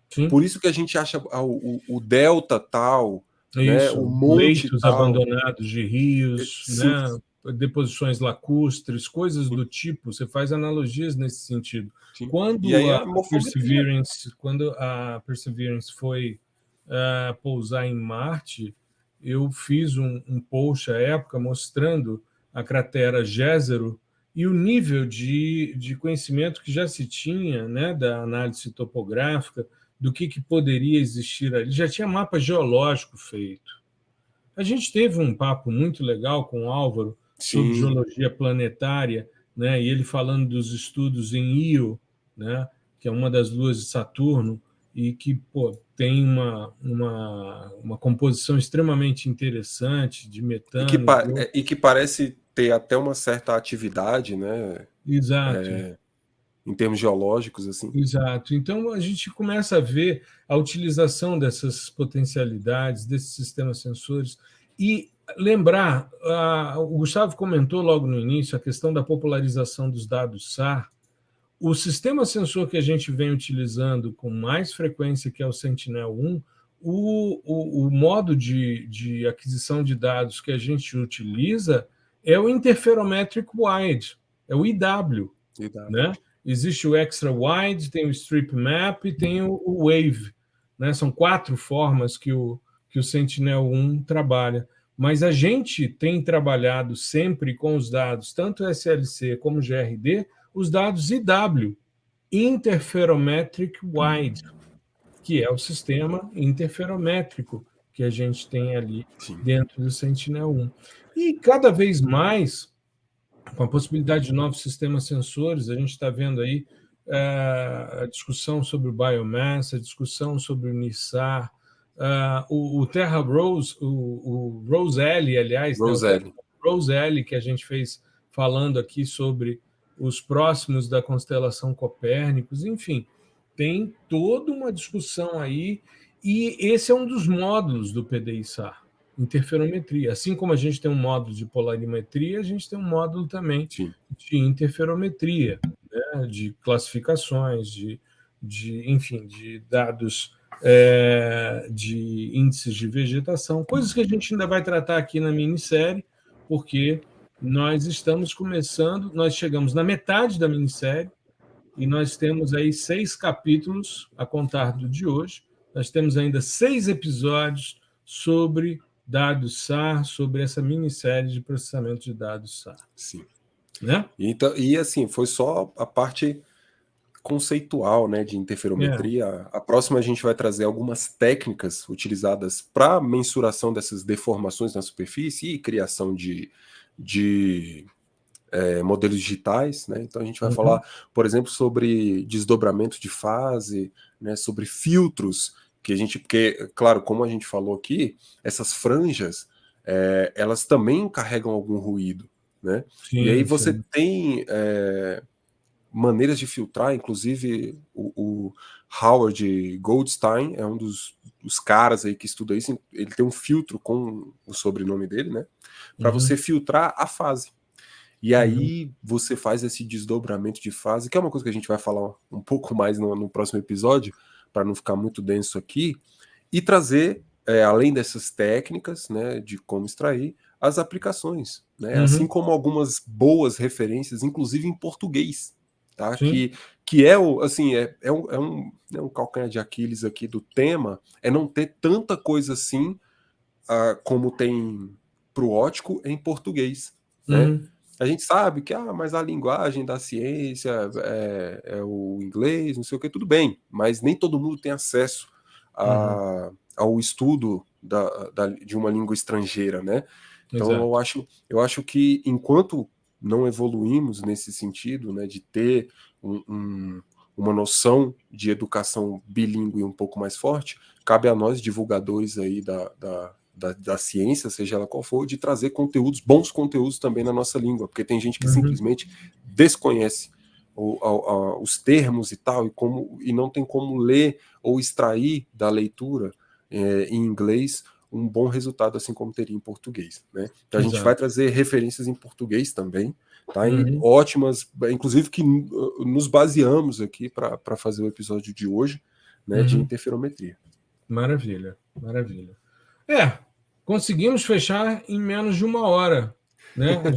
Sim. Por isso que a gente acha o delta tal, né, o monte leitos tal, abandonados de rios, né, deposições lacustres, coisas do tipo. Você faz analogias nesse sentido. Sim. Quando a Perseverance foi pousar em Marte, eu fiz um post à época mostrando a cratera Jezero e o nível de conhecimento que já se tinha, né, da análise topográfica, do que poderia existir ali. Já tinha mapa geológico feito. A gente teve um papo muito legal com o Álvaro sobre geologia planetária, né, e ele falando dos estudos em Io, né, que é uma das luas de Saturno, e que tem uma composição extremamente interessante de metano. E que parece ter até uma certa atividade, né? Exato. Em termos geológicos, assim. Exato. Então, a gente começa a ver a utilização dessas potencialidades, desses sistemas sensores, e lembrar, o Gustavo comentou logo no início a questão da popularização dos dados SAR. O sistema sensor que a gente vem utilizando com mais frequência, que é o Sentinel-1, o modo de aquisição de dados que a gente utiliza é o Interferometric Wide, é o IW, né? Existe o Extra Wide, tem o Strip Map e tem o Wave, né? São 4 formas que o Sentinel-1 trabalha. Mas a gente tem trabalhado sempre com os dados, tanto SLC como GRD, os dados IW, Interferometric Wide, que é o sistema interferométrico que a gente tem ali dentro do Sentinel-1. E cada vez mais, com a possibilidade de novos sistemas sensores, a gente está vendo aí a discussão sobre o Biomass, a discussão sobre o NISAR, o Terra Rose, o Rose-L, aliás, Rose-L. Né, o Rose-L, que a gente fez falando aqui sobre os próximos da constelação Copérnicos, enfim, tem toda uma discussão aí, e esse é um dos módulos do PDI-SAR, interferometria. Assim como a gente tem um módulo de polarimetria, a gente tem um módulo também de interferometria, né, de classificações, enfim, de dados de índices de vegetação, coisas que a gente ainda vai tratar aqui na minissérie, porque nós estamos começando, nós chegamos na metade da minissérie e nós temos aí 6 capítulos a contar do de hoje. Nós temos ainda 6 episódios sobre dados SAR, sobre essa minissérie de processamento de dados SAR. Sim. Né? Então, e assim, foi só a parte conceitual, né, de interferometria. A próxima a gente vai trazer algumas técnicas utilizadas para mensuração dessas deformações na superfície e criação de modelos digitais, né? Então a gente vai falar, por exemplo, sobre desdobramento de fase, né, sobre filtros, que a gente, porque, claro, como a gente falou aqui, essas franjas, elas também carregam algum ruído, né? Sim, e aí você sim. tem maneiras de filtrar, inclusive o Howard Goldstein é um dos caras aí que estuda isso, ele tem um filtro com o sobrenome dele, né? Para você filtrar a fase. E aí você faz esse desdobramento de fase, que é uma coisa que a gente vai falar um pouco mais no próximo episódio, para não ficar muito denso aqui, e trazer, além dessas técnicas, né, de como extrair, as aplicações, né? Assim como algumas boas referências, inclusive em português, tá? Que é assim, é um calcanhar de Aquiles aqui do tema, é não ter tanta coisa assim como tem para o ótico em português, né? A gente sabe que, mas a linguagem da ciência é o inglês, não sei o que, tudo bem, mas nem todo mundo tem acesso ao estudo de uma língua estrangeira, né? Então eu acho que enquanto não evoluímos nesse sentido, né, de ter uma noção de educação bilíngue um pouco mais forte, cabe a nós, divulgadores aí da ciência, seja ela qual for, de trazer conteúdos, bons conteúdos também na nossa língua, porque tem gente que simplesmente desconhece os termos e tal, e não tem como ler ou extrair da leitura em inglês um bom resultado, assim como teria em português, né? Então a gente vai trazer referências em português também, tá? Ótimas, inclusive que nos baseamos aqui para fazer o episódio de hoje, né, de interferometria. Maravilha, maravilha. Conseguimos fechar em menos de 1 hora, né? A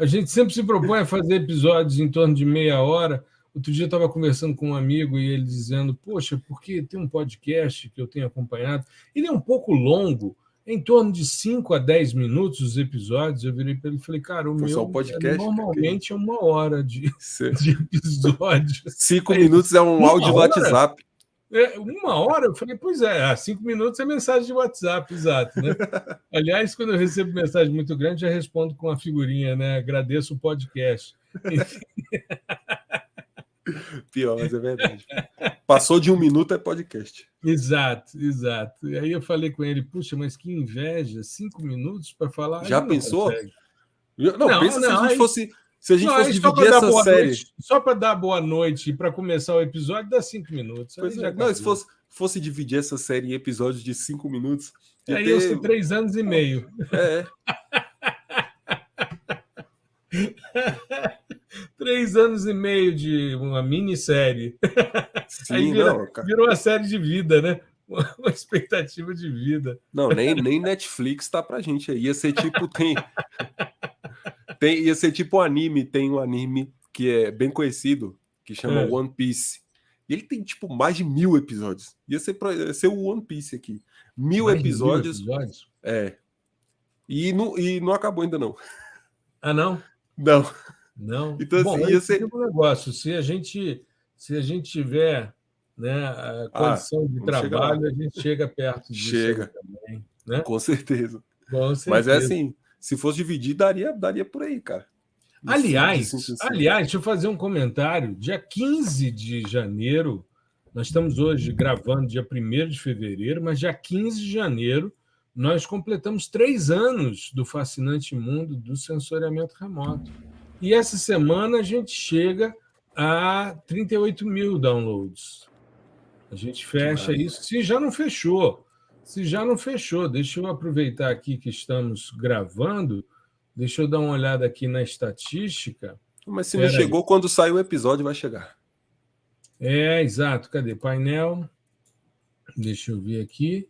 gente sempre se propõe a fazer episódios em torno de meia hora. Outro dia eu estava conversando com um amigo e ele dizendo, poxa, porque tem um podcast que eu tenho acompanhado, ele é um pouco longo, em torno de 5 a 10 minutos os episódios. Eu virei para ele e falei, cara, o meu normalmente é 1 hora de episódio. 5 minutos é um áudio do WhatsApp. 1 hora? Eu falei, pois é, 5 minutos é mensagem de WhatsApp, exato, né? Aliás, quando eu recebo mensagem muito grande, já respondo com a figurinha, né? Agradeço o podcast. Pior, mas é verdade. Passou de 1 minuto é podcast. Exato. E aí eu falei com ele, puxa, mas que inveja, 5 minutos para falar. Já pensou? Não, pensa se a gente fosse. Se a gente Não, fosse dividir essa série. Só para dar boa noite e para começar o episódio, dá 5 minutos. Não, se fosse dividir essa série em episódios de 5 minutos. Aí ia ser 3 anos e meio. 3 anos e meio de uma minissérie. Sim, Aí virou a série de vida, né? uma expectativa de vida. Não, nem Netflix tá pra gente aí. Ia ser tipo, ia ser tipo um anime, tem um anime que é bem conhecido, que chama One Piece. E ele tem, tipo, mais de 1000 episódios. Ia ser o One Piece aqui. 1000 Mais de 1000 episódios. episódios? E não acabou ainda, não. Ah, não? Não. Não. Então, Bom, assim, ia esse ser... tipo de negócio. Se a gente tiver, né, a condição de trabalho, a gente chega perto disso aí também. Né? Com certeza. Com certeza. Mas é assim, se fosse dividir, daria por aí, cara. Aliás, deixa eu fazer um comentário. Dia 15 de janeiro, nós estamos hoje gravando dia 1º de fevereiro, mas dia 15 de janeiro nós completamos 3 anos do fascinante mundo do sensoriamento remoto. E essa semana a gente chega a 38 mil downloads. A gente fecha isso, se já não fechou. Deixa eu aproveitar aqui que estamos gravando. Deixa eu dar uma olhada aqui na estatística. Mas se não chegou, quando sair o episódio, vai chegar. Exato. Cadê? Painel. Deixa eu ver aqui.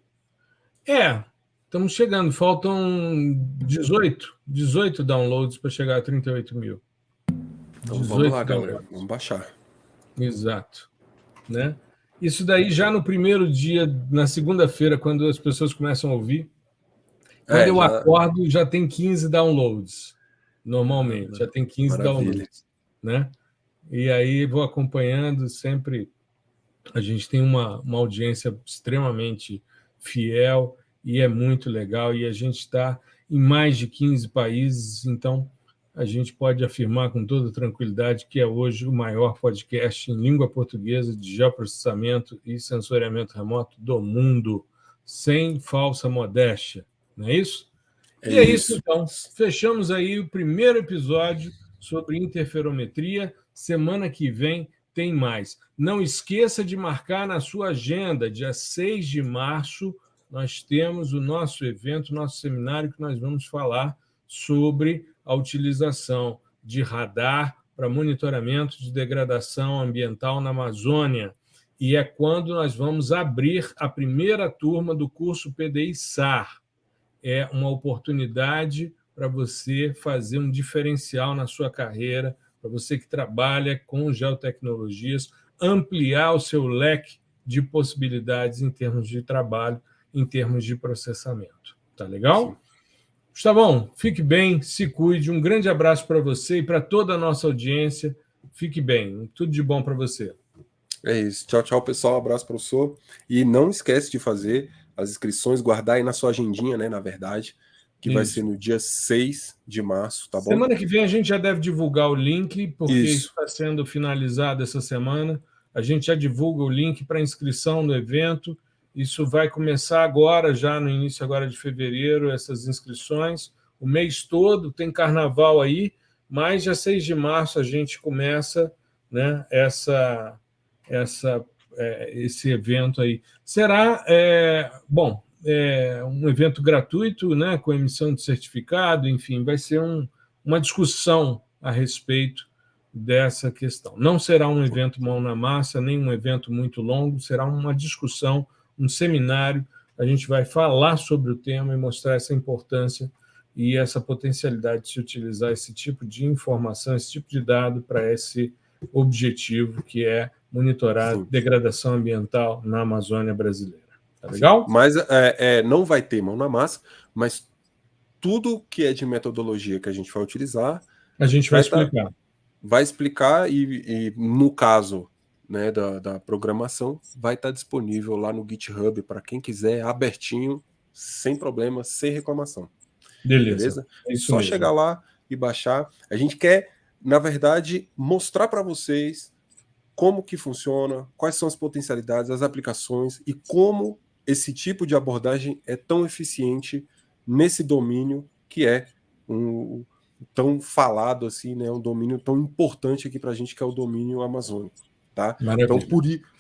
Estamos chegando. Faltam 18 downloads para chegar a 38 mil. Então vamos lá, galera. Vamos baixar. Exato. Né? Isso daí já no primeiro dia, na segunda-feira, quando as pessoas começam a ouvir. Quando eu acordo, já tem 15 downloads, normalmente. Já tem 15 downloads. Né? E aí vou acompanhando sempre. A gente tem uma audiência extremamente fiel e é muito legal. E a gente está em mais de 15 países, então a gente pode afirmar com toda tranquilidade que é hoje o maior podcast em língua portuguesa de geoprocessamento e sensoriamento remoto do mundo, sem falsa modéstia. Não é isso? É isso, então. Fechamos aí o primeiro episódio sobre interferometria. Semana que vem tem mais. Não esqueça de marcar na sua agenda, dia 6 de março, nós temos o nosso evento, nosso seminário, que nós vamos falar sobre a utilização de radar para monitoramento de degradação ambiental na Amazônia. E é quando nós vamos abrir a primeira turma do curso PDI-SAR. É uma oportunidade para você fazer um diferencial na sua carreira, para você que trabalha com geotecnologias, ampliar o seu leque de possibilidades em termos de trabalho, em termos de processamento. Tá legal? Sim. Gustavão, fique bem, se cuide. Um grande abraço para você e para toda a nossa audiência. Fique bem. Tudo de bom para você. É isso. Tchau, tchau, pessoal. Um abraço para o senhor. E não esquece de fazer as inscrições, guardar aí na sua agendinha, né, na verdade, que vai ser no dia 6 de março, tá bom? Semana que vem a gente já deve divulgar o link, porque isso está sendo finalizado essa semana. A gente já divulga o link para inscrição no evento. Isso vai começar agora, já no início agora de fevereiro, essas inscrições. O mês todo tem carnaval aí, mas já 6 de março a gente começa, né, esse evento aí. Será, um evento gratuito, né, com emissão de certificado, enfim, vai ser uma discussão a respeito dessa questão. Não será um evento mão na massa, nem um evento muito longo, será uma discussão, um seminário. A gente vai falar sobre o tema e mostrar essa importância e essa potencialidade de se utilizar esse tipo de informação, esse tipo de dado para esse objetivo, que é monitorar degradação ambiental na Amazônia brasileira. Tá legal? Sim. Mas não vai ter mão na massa, mas tudo que é de metodologia que a gente vai utilizar, a gente vai explicar. Vai explicar e no caso, né, da programação, vai estar disponível lá no GitHub para quem quiser, abertinho, sem problema, sem reclamação. Beleza? É isso só mesmo. Chegar lá e baixar. A gente quer, na verdade, mostrar para vocês como que funciona, quais são as potencialidades, as aplicações e como esse tipo de abordagem é tão eficiente nesse domínio que é tão falado assim, né, um domínio tão importante aqui para a gente, que é o domínio amazônico, tá? Então,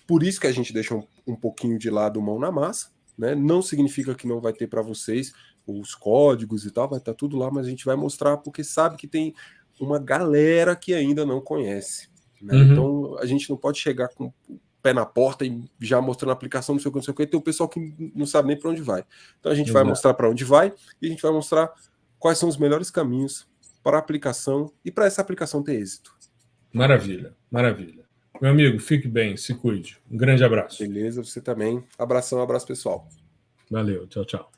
por isso que a gente deixa um pouquinho de lado mão na massa, né? Não significa que não vai ter para vocês os códigos e tal, vai estar tudo lá, mas a gente vai mostrar porque sabe que tem uma galera que ainda não conhece. Né? Então, a gente não pode chegar com pé na porta e já mostrando a aplicação, não sei o que, tem o pessoal que não sabe nem para onde vai. Então a gente vai mostrar para onde vai e a gente vai mostrar quais são os melhores caminhos para a aplicação e para essa aplicação ter êxito. Maravilha, maravilha. Meu amigo, fique bem, se cuide. Um grande abraço. Beleza, você também. Abração, abraço pessoal. Valeu, tchau, tchau.